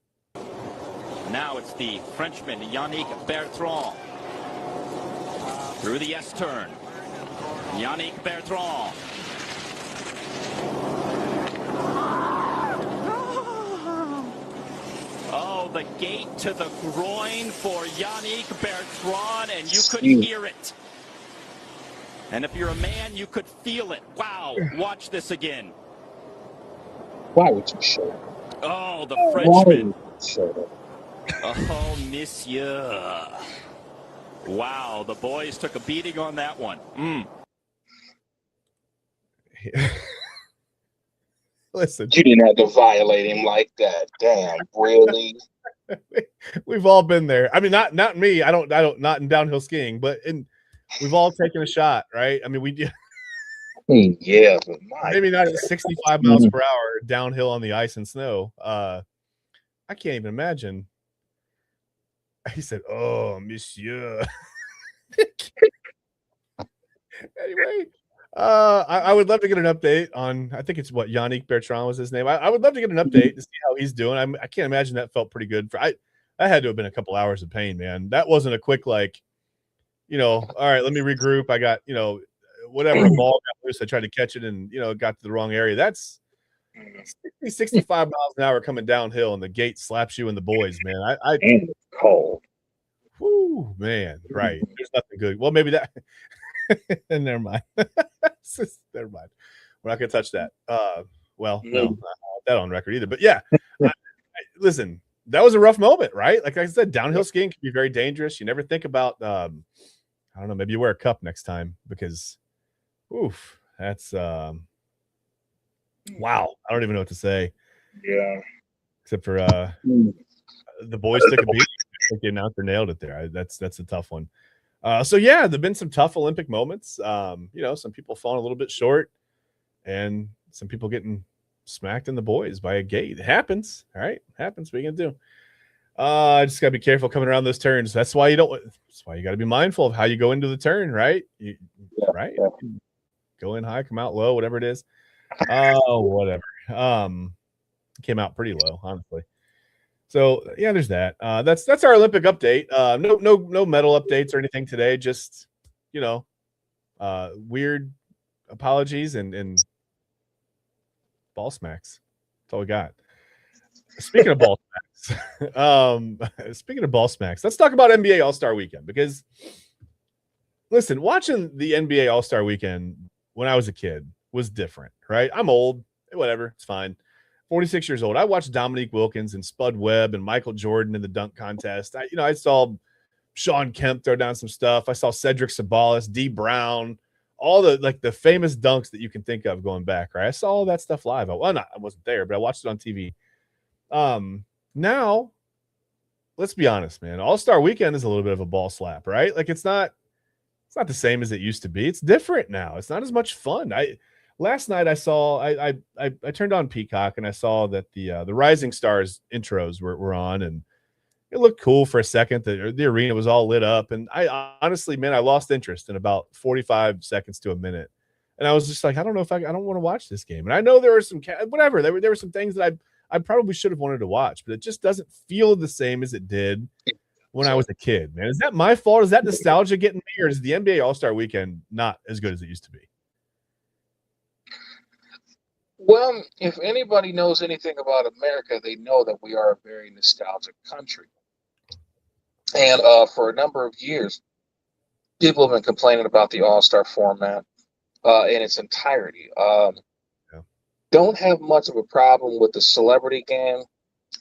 Now it's the Frenchman, Yannick Bertrand. Through the S-turn. Yannick Bertrand. Oh, the gate to the groin for Yannick Bertrand, and you could hear it. And if you're a man, you could feel it. Wow, watch this again. Why would you show that? Oh, the Why Frenchman. would you show that? Oh, monsieur. Wow, the boys took a beating on that one. Listen, You didn't have to violate him like that. Damn, really? we've all been there. I mean, not me. I don't not in downhill skiing, but we've all taken a shot, right? I mean, Yeah, but maybe not at 65 miles per hour downhill on the ice and snow. I can't even imagine. He said, "Oh, monsieur." Anyway, I would love to get an update on. I think it's what Yannick Bertrand was his name. I would love to get an update to see how he's doing. I can't imagine that felt pretty good. That had to have been a couple hours of pain, man. That wasn't a quick all right, let me regroup. I got whatever, a ball got loose. I tried to catch it and got to the wrong area. That's 65 miles an hour coming downhill, and the gate slaps you and the boys, man. And cold. Whoo, man. Right. There's nothing good. Well, maybe that. Never mind. Never mind. We're not gonna touch that. No, not that on record either. But yeah, listen, that was a rough moment, right? Like I said, downhill skiing can be very dangerous. You never think about. I don't know. Maybe you wear a cup next time because, oof, that's wow. I don't even know what to say. Yeah. Except for the boys took a beat. I think the announcer nailed it there. That's a tough one. So yeah, there've been some tough Olympic moments. Some people falling a little bit short, and some people getting smacked in the boys by a gate. It happens. All right, it happens. What are you gonna do? Just gotta be careful coming around those turns. That's why you got to be mindful of how you go into the turn, right? Right? Yeah. Go in high, come out low, whatever it is. Oh, whatever. Came out pretty low, honestly. So yeah, there's that. That's our Olympic update. No medal updates or anything today. Just weird apologies and ball smacks. That's all we got. Speaking of ball smacks, let's talk about NBA All-Star Weekend because listen, watching the NBA All-Star Weekend when I was a kid was different, right? I'm old, whatever, it's fine. 46 years old. I watched Dominique Wilkins and Spud Webb and Michael Jordan in the dunk contest. I saw Sean Kemp throw down some stuff. I saw Cedric Sabalas, D. Brown, all the famous dunks that you can think of going back, right? I saw all that stuff live. I wasn't there, but I watched it on TV. Now, let's be honest, man. All-Star Weekend is a little bit of a ball slap, right? Like it's not the same as it used to be. It's different now. It's not as much fun. Last night I saw I turned on Peacock and I saw that the Rising Stars intros were on and it looked cool for a second. The arena was all lit up and I honestly, man, I lost interest in about 45 seconds to a minute. And I was just like, I don't know if I don't want to watch this game. And I know there were some whatever. There were some things that I probably should have wanted to watch, but it just doesn't feel the same as it did when I was a kid, man. Is that my fault? Is that nostalgia getting me, or is the NBA All-Star Weekend not as good as it used to be? Well, if anybody knows anything about America, they know that we are a very nostalgic country. And for a number of years, people have been complaining about the All-Star format in its entirety. Don't have much of a problem with the celebrity game.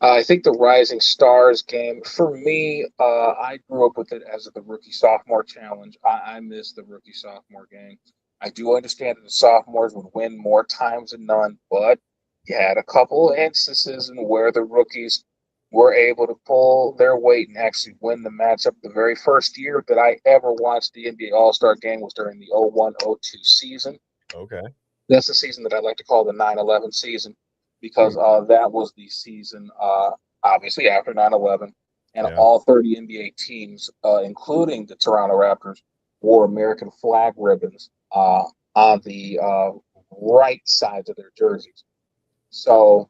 I think the Rising Stars game, for me, I grew up with it as the rookie-sophomore challenge. I miss the rookie-sophomore game. I do understand that the sophomores would win more times than none, but you had a couple instances in where the rookies were able to pull their weight and actually win the matchup. The very first year that I ever watched the NBA All-Star game was during the 01-02 season. Okay. That's the season that I like to call the 9/11 season because that was the season, obviously, after 9/11, and all 30 NBA teams, including the Toronto Raptors, wore American flag ribbons on the right sides of their jerseys. So,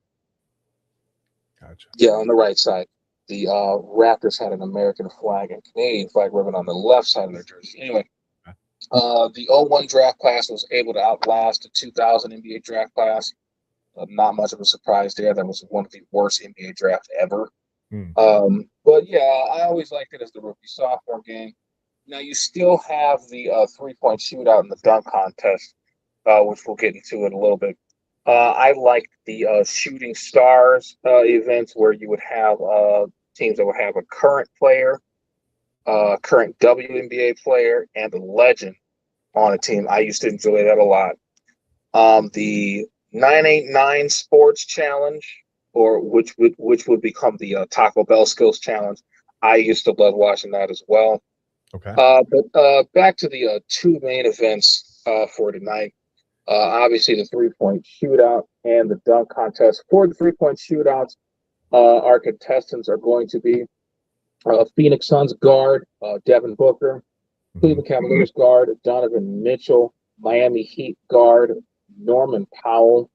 gotcha. Yeah, on the right side. the Raptors had an American flag and Canadian flag ribbon on the left side of their jersey. Anyway, the 01 draft class was able to outlast the 2000 NBA draft class. Not much of a surprise there. That was one of the worst NBA drafts ever. But yeah, I always liked it as the rookie sophomore game. Now you still have the 3-point shootout in the dunk contest, which we'll get into in a little bit. I liked the shooting stars events where you would have teams that would have a current player, current WNBA player, and a legend on a team. I used to enjoy that a lot. The 989 Sports Challenge, or which would become the Taco Bell Skills Challenge. I used to love watching that as well. Okay. But back to the two main events for tonight. Obviously, the 3-point shootout and the dunk contest. For the 3-point shootouts, our contestants are going to be Phoenix Suns guard Devin Booker, Cleveland Cavaliers guard Donovan Mitchell, Miami Heat guard Norman Powell,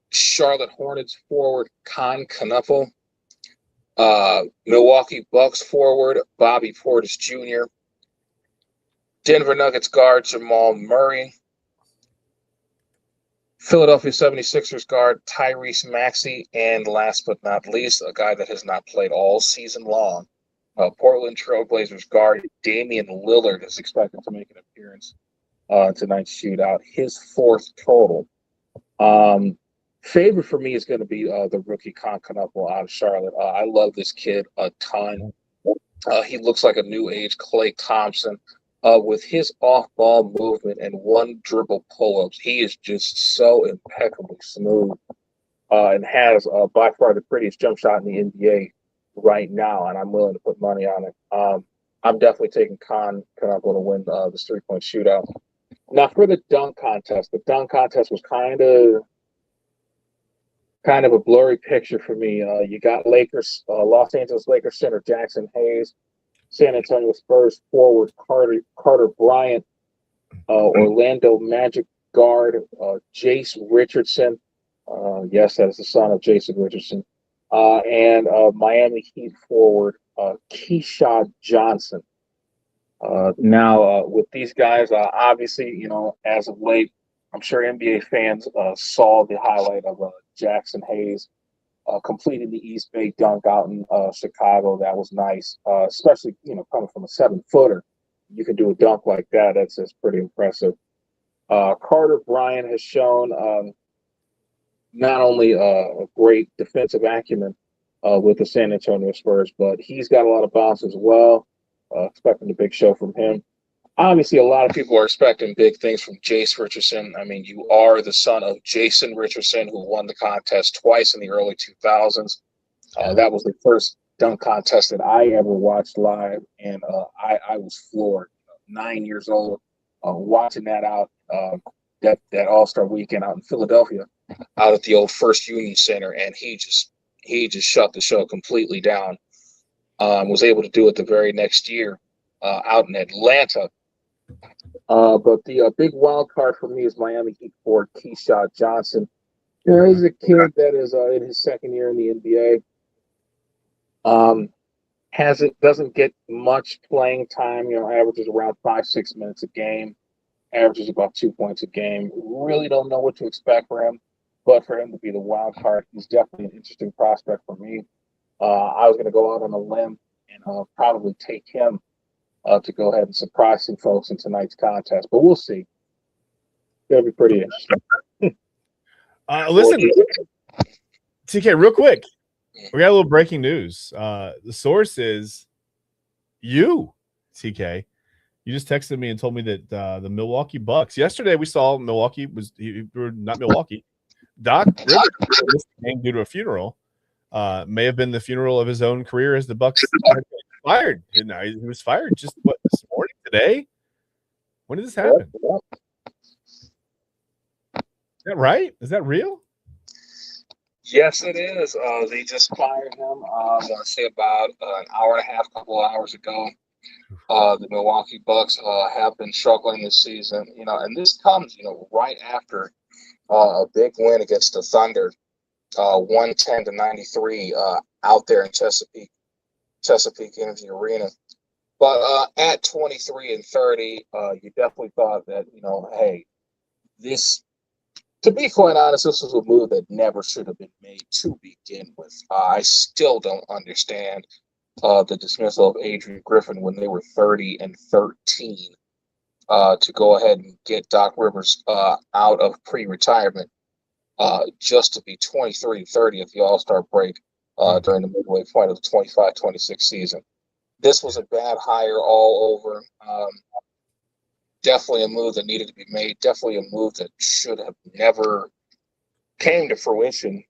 Charlotte Hornets forward Con Knuffle, Milwaukee Bucks forward Bobby Portis Jr., Denver Nuggets guard Jamal Murray, Philadelphia 76ers guard Tyrese Maxey, and last but not least, a guy that has not played all season long, Portland Trailblazers guard Damian Lillard is expected to make an appearance tonight's shootout, his fourth total. Favorite for me is going to be the rookie Con Knuffle out of Charlotte. I love this kid a ton. He looks like a new age Klay Thompson. With his off-ball movement and one dribble pull-ups, he is just so impeccably smooth and has by far the prettiest jump shot in the NBA right now, and I'm willing to put money on it. I'm definitely taking Con Knuffle to win this 3-point shootout. Now, for the dunk contest was kind of a blurry picture for me. You got Los Angeles Lakers center Jackson Hayes, San Antonio Spurs forward Carter Bryant, Orlando Magic guard Jace Richardson. Yes, that is the son of Jason Richardson. And Miami Heat forward Keyshawn Johnson. Now, with these guys, obviously, as of late, I'm sure NBA fans saw the highlight of Jackson Hayes completing the East Bay dunk out in Chicago. That was nice, especially, coming from a 7-footer. You can do a dunk like that. That's pretty impressive. Carter Bryant has shown not only a great defensive acumen with the San Antonio Spurs, but he's got a lot of bounce as well. Expecting a big show from him. Obviously, a lot of people are expecting big things from Jace Richardson. I mean, you are the son of Jason Richardson, who won the contest twice in the early 2000s. That was the first dunk contest that I ever watched live, and I was floored. 9 years old, watching that out that All-Star weekend out in Philadelphia, out at the old First Union Center, and he just shut the show completely down. Was able to do it the very next year out in Atlanta. But the big wild card for me is Miami Heat forward Keyshawn Johnson. He's a kid that is in his second year in the NBA. Doesn't get much playing time. Averages around 5-6 minutes a game. Averages about 2 points a game. Really don't know what to expect for him. But for him to be the wild card, he's definitely an interesting prospect for me. I was going to go out on a limb and probably take him to go ahead and surprise some folks in tonight's contest. But we'll see. It'll be pretty interesting. Listen, TK, real quick. We got a little breaking news. The source is you, TK. You just texted me and told me that the Milwaukee Bucks. Yesterday we saw Milwaukee not Milwaukee. Doc Rivers missed the game due to a funeral. May have been the funeral of his own career as the Bucks fired. He was fired just this morning, today. When did this happen? Is that right? Is that real? Yes, it is. They just fired him. I want to say about an hour and a half, couple of hours ago. The Milwaukee Bucks have been struggling this season, and this comes, right after a big win against the Thunder 110-93 out there in Chesapeake Energy Arena. But at 23 and 30, you definitely thought that, hey, this, to be quite honest, this was a move that never should have been made to begin with. I still don't understand the dismissal of Adrian Griffin when they were 30 and 13 to go ahead and get Doc Rivers out of pre-retirement just to be 23 and 30 at the All-Star break during the midway point of the 25-26 season. This was a bad hire all over. Definitely a move that needed to be made. Definitely a move that should have never came to fruition,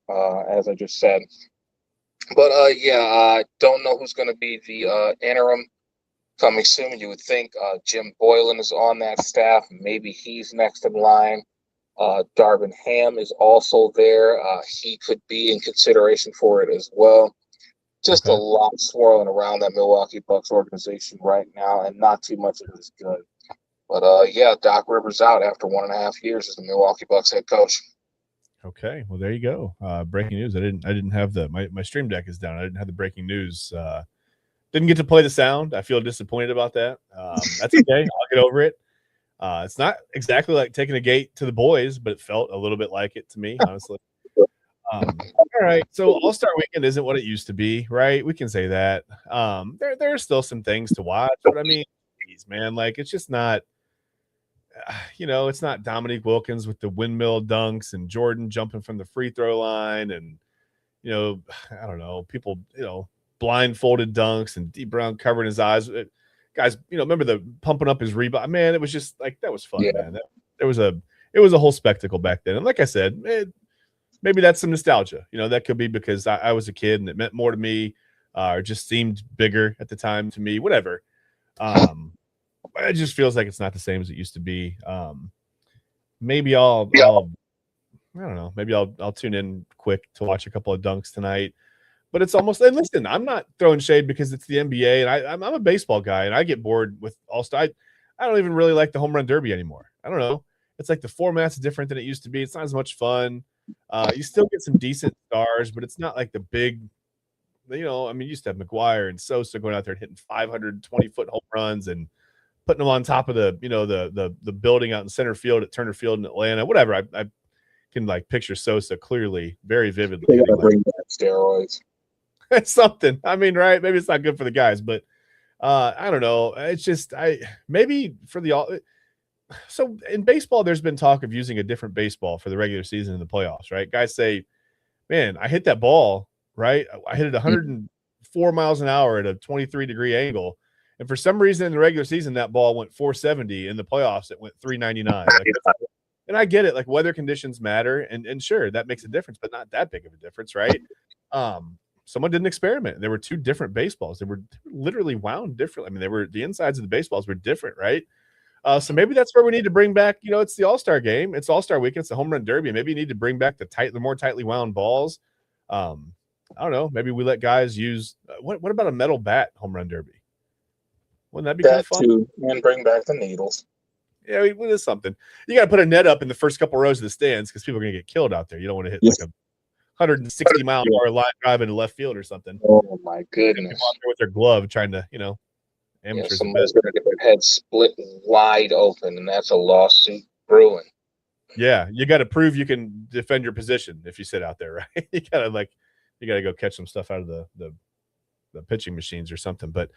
as I just said. But I don't know who's going to be the interim coming soon. You would think Jim Boylan is on that staff. Maybe he's next in line. Darvin Ham is also there. He could be in consideration for it as well. Just a lot swirling around that Milwaukee Bucks organization right now, and not too much of it is good. But Doc Rivers out after 1.5 years as the Milwaukee Bucks head coach. Okay, well there you go. Breaking news. I didn't have my stream deck is down. I didn't have the breaking news. Didn't get to play the sound. I feel disappointed about that. That's okay. I'll get over it. It's not exactly like taking a gate to the boys, but it felt a little bit like it to me, honestly. All right, so All-Star Weekend isn't what it used to be, right? We can say that. There are still some things to watch, but I mean, geez, man, like it's just not. It's not Dominique Wilkins with the windmill dunks and Jordan jumping from the free throw line, and I don't know, people, blindfolded dunks and D Brown covering his eyes. Guys, remember the pumping up his rebound? Man, it was just like that was fun, man. It was a whole spectacle back then. And like I said, maybe that's some nostalgia. That could be because I was a kid and it meant more to me, or just seemed bigger at the time to me. Whatever. It just feels like it's not the same as it used to be. Maybe I don't know. Maybe I'll tune in quick to watch a couple of dunks tonight. But it's almost, and listen, I'm not throwing shade because it's the NBA, and I'm a baseball guy, and I get bored with All-Star. I don't even really like the home run derby anymore. I don't know. It's like the format's different than it used to be. It's not as much fun. You still get some decent stars, but it's not like the big, you used to have McGuire and Sosa going out there and hitting 520-foot home runs and putting them on top of the building out in center field at Turner Field in Atlanta, whatever. I can like picture Sosa clearly, very vividly. They gotta bring back steroids. It's something. I mean, right? Maybe it's not good for the guys, but I don't know. It's just maybe for the so in baseball, there's been talk of using a different baseball for the regular season and the playoffs, right? Guys say, "Man, I hit that ball right. I hit it 104 miles an hour at a 23-degree angle." And for some reason in the regular season, that ball went 470. In the playoffs, it went 399. And I get it. Like weather conditions matter. And sure, that makes a difference, but not that big of a difference, right? Someone did an experiment. There were two different baseballs. They were literally wound differently. I mean, the insides of the baseballs were different, right? So maybe that's where we need to bring back, it's the All-Star game. It's All-Star weekend. It's the home run derby. Maybe you need to bring back the more tightly wound balls. I don't know. Maybe we let guys use what about a metal bat home run derby? Wouldn't that be kind of fun? Too, and bring back the needles. Yeah, it is something. You got to put a net up in the first couple rows of the stands because people are going to get killed out there. You don't want to hit like a 160-mile-an-hour line drive into left field or something. Oh my goodness! People out there with their glove trying to, amateurs. Somebody's going to get their head split wide open, and that's a lawsuit brewing. Yeah, you got to prove you can defend your position if you sit out there, right? you got to go catch some stuff out of the pitching machines or something. But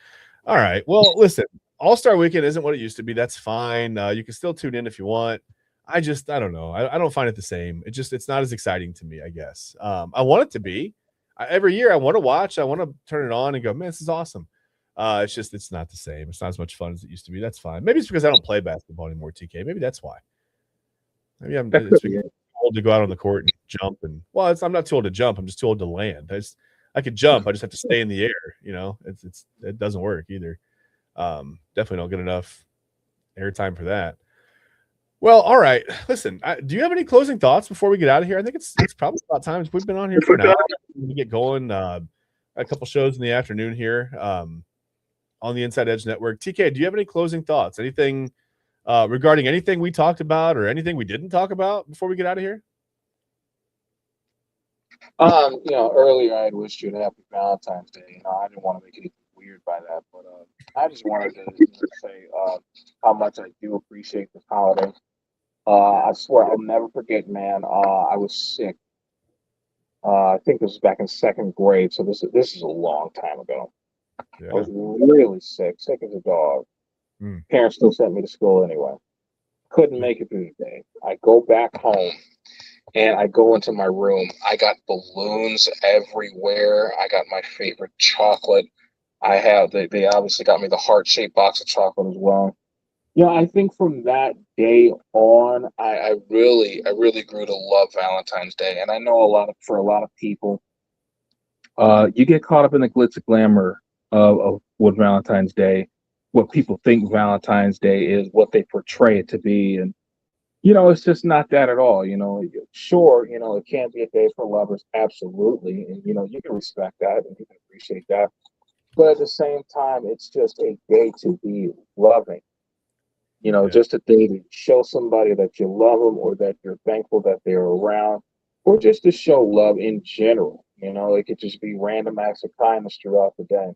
all right, well, listen, All-Star Weekend isn't what it used to be. That's fine. You can still tune in if you want. I don't know. I don't find it the same. It's not as exciting to me, I guess. I want it to be. Every year I want to watch. I want to turn it on and go, man, this is awesome. It's not the same. It's not as much fun as it used to be. That's fine. Maybe it's because I don't play basketball anymore, TK. Maybe that's why. Maybe I'm too old to go out on the court and jump. I'm not too old to jump. I'm just too old to land. I could jump. I just have to stay in the air. It doesn't work either. Definitely don't get enough airtime for that. Well, all right. Listen, do you have any closing thoughts before we get out of here? I think it's probably about time. We've been on here for an hour. We get going. A couple shows in the afternoon here on the Inside Edge Network. TK, do you have any closing thoughts? Anything regarding anything we talked about or anything we didn't talk about before we get out of here? Earlier I had wished you a happy Valentine's Day. I didn't want to make anything weird by that, but I just wanted to say how much I do appreciate this holiday. I swear I'll never forget, man. I was sick. I think this was back in second grade, so this is a long time ago. I was really sick as a dog. Mm. Parents still sent me to school anyway. Couldn't make it through the day. I go back home and I go into my room. I got balloons everywhere. I got my favorite chocolate. They obviously got me the heart-shaped box of chocolate as well. I think from that day on, I really grew to love Valentine's Day. And I know for a lot of people, you get caught up in the glitz and glamour of what Valentine's Day, what people think Valentine's Day is, what they portray it to be. And it's just not that at all. Sure, it can be a day for lovers, absolutely. And, you can respect that and you can appreciate that. But at the same time, it's just a day to be loving. Just a day to show somebody that you love them or that you're thankful that they're around, or just to show love in general. It could just be random acts of kindness throughout the day.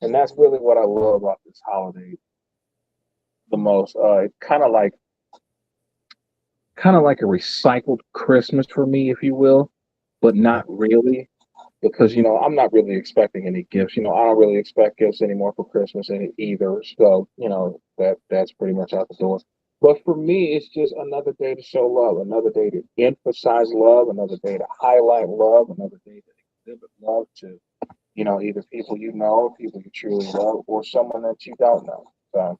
And that's really what I love about this holiday the most. It's kind of like a recycled Christmas for me, if you will, but not really, because I'm not really expecting any gifts. I don't really expect gifts anymore for Christmas either. So that's pretty much out the door. But for me, it's just another day to show love, another day to emphasize love, another day to highlight love, another day to exhibit love to either people people you truly love, or someone that you don't know. So.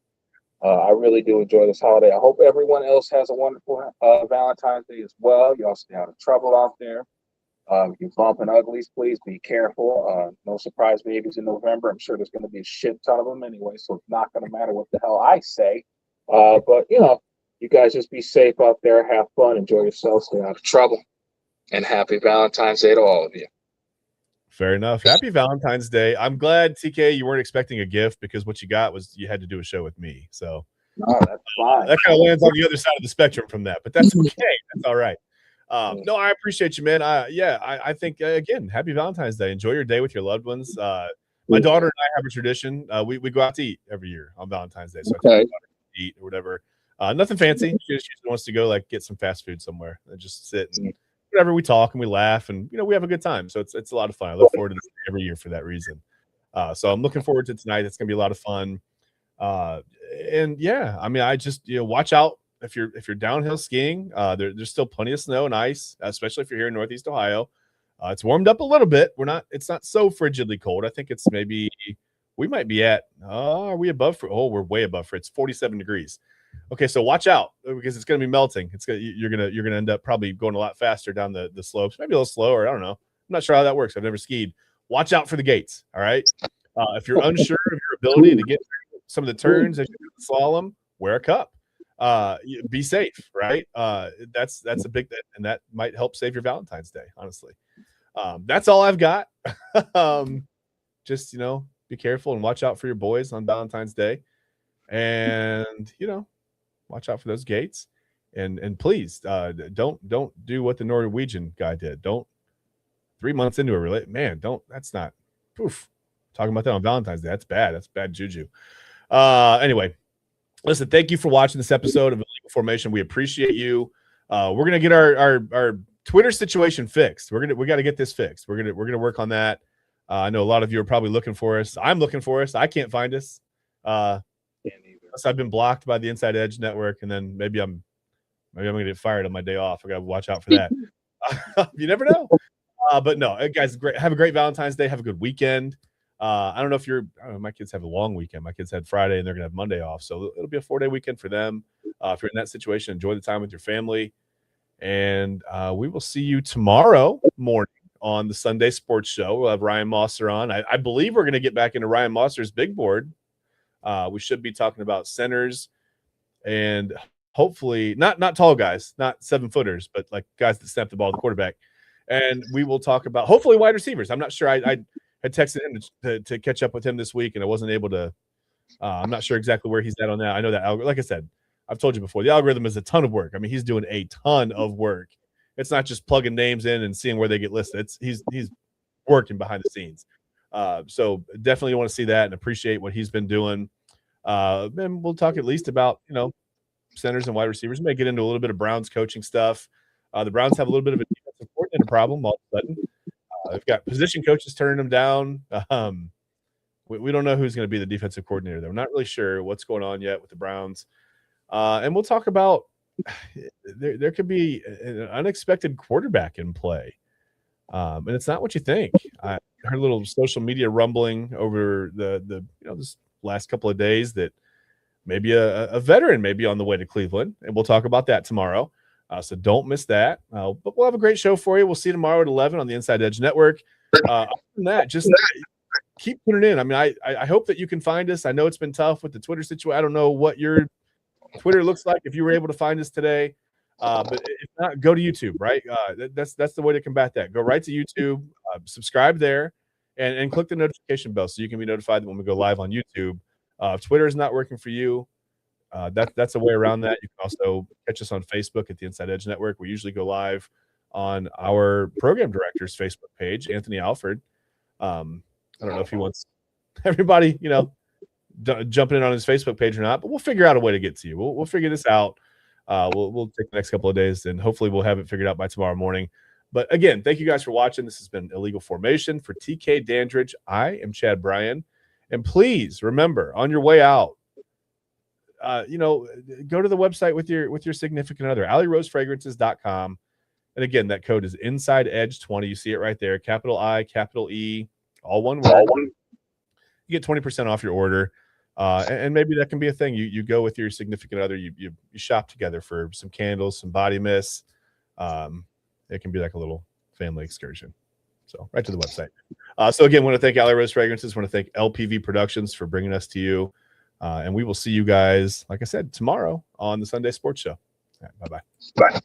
I really do enjoy this holiday. I hope everyone else has a wonderful Valentine's Day as well. Y'all stay out of trouble out there. If you're bumping uglies, please be careful. No surprise babies in November. I'm sure there's going to be a shit ton of them anyway, so it's not going to matter what the hell I say. But, you guys just be safe out there. Have fun. Enjoy yourself. Stay out of trouble. And happy Valentine's Day to all of you. Fair enough. Happy Valentine's Day. I'm glad, TK, you weren't expecting a gift, because what you got was you had to do a show with me. So that's fine. That kind of lands on the other side of the spectrum from that, but that's okay. That's all right. No, I appreciate you, man. I think, again, happy Valentine's Day. Enjoy your day with your loved ones. My daughter and I have a tradition. We go out to eat every year on Valentine's Day. So I take my daughter to eat or whatever. Nothing fancy. She just wants to go get some fast food somewhere and just sit and whatever. We talk and we laugh and we have a good time. So it's a lot of fun. I look forward to this every year for that reason. So I'm looking forward to tonight. It's gonna be a lot of fun. And yeah, I mean, I just watch out if you're downhill skiing. There's still plenty of snow and ice, especially if you're here in Northeast Ohio. It's warmed up a little bit. It's not so frigidly cold. I think it's maybe we might be at are we above? We're way above. It's 47 degrees. Okay, so watch out because it's going to be melting. You're gonna end up probably going a lot faster down the slopes, maybe a little slower. I don't know. I'm not sure how that works. I've never skied. Watch out for the gates. All right. If you're unsure of your ability to get through some of the turns as you do the slalom, wear a cup. Be safe. Right. That's a big thing, and that might help save your Valentine's Day. Honestly, that's all I've got. Just be careful and watch out for your boys on Valentine's Day, and watch out for those gates, and please don't do what the Norwegian guy did. Don't 3 months into a relationship, man. That's not. Poof. Talking about that on Valentine's Day. That's bad. That's bad juju. Anyway, listen. Thank you for watching this episode of Illegal Formation. We appreciate you. We're gonna get our Twitter situation fixed. We got to get this fixed. We're gonna work on that. I know a lot of you are probably looking for us. I'm looking for us. I can't find us. I've been blocked by the Inside Edge network, and then maybe I'm gonna get fired on my day off. I gotta watch out for that. You never know. But no, guys, great. Have a great Valentine's Day. Have a good weekend. I don't know if my kids have a long weekend. My kids had Friday and they're gonna have Monday off, so it'll be a 4-day weekend for them. If you're in that situation, enjoy the time with your family, and we will see you tomorrow morning on the Sunday Sports Show. We'll have Ryan Mosser on. I believe we're gonna get back into Ryan Mosser's big board. We should be talking about centers and hopefully not tall guys, not 7-footers, but like guys that snap the ball to the quarterback. And we will talk about hopefully wide receivers. I'm not sure. I had texted him to catch up with him this week, and I wasn't able to. I'm not sure exactly where he's at on that. I know that, like I said, I've told you before, the algorithm is a ton of work. I mean, he's doing a ton of work, It's not just plugging names in and seeing where they get listed. He's working behind the scenes. So definitely want to see that and appreciate what he's been doing. And we'll talk at least about, centers and wide receivers. We may get into a little bit of Browns coaching stuff. The Browns have a little bit of a defensive coordinator problem all of a sudden. They've got position coaches turning them down. We don't know who's going to be the defensive coordinator. We're not really sure what's going on yet with the Browns. And we'll talk about there could be an unexpected quarterback in play. And it's not what you think. I heard a little social media rumbling over the this last couple of days that maybe a veteran may be on the way to Cleveland, and we'll talk about that tomorrow. So don't miss that. But we'll have a great show for you. We'll see you tomorrow at 11 on the Inside Edge Network. Other than that, just keep tuning in. I mean, I hope that you can find us. I know it's been tough with the Twitter situation. I don't know what your Twitter looks like if you were able to find us today. But if not, go to YouTube, right? That's the way to combat that. Go right to YouTube, subscribe there, and click the notification bell so you can be notified when we go live on YouTube. If Twitter is not working for you, that's a way around that. You can also catch us on Facebook at the Inside Edge Network. We usually go live on our program director's Facebook page, Anthony Alford. I don't know if he wants everybody, jumping in on his Facebook page or not, but we'll figure out a way to get to you. We'll figure this out. We'll take the next couple of days, and hopefully we'll have it figured out by tomorrow morning. But again, thank you guys for watching. This has been Illegal Formation. For TK Dandridge, I am Chad Bryan. And please remember, on your way out, go to the website with your significant other, AlleyRoseFragrances.com. And again, that code is Inside Edge 20. You see it right there, capital I, capital E, all one word. You get 20% off your order. And maybe that can be a thing. You go with your significant other, you shop together for some candles, some body mists. It can be like a little family excursion. So right to the website. So again, want to thank Alley Rose Fragrances. Want to thank LPV Productions for bringing us to you. And we will see you guys, like I said, tomorrow on the Sunday Sports Show. Right, bye-bye. Bye.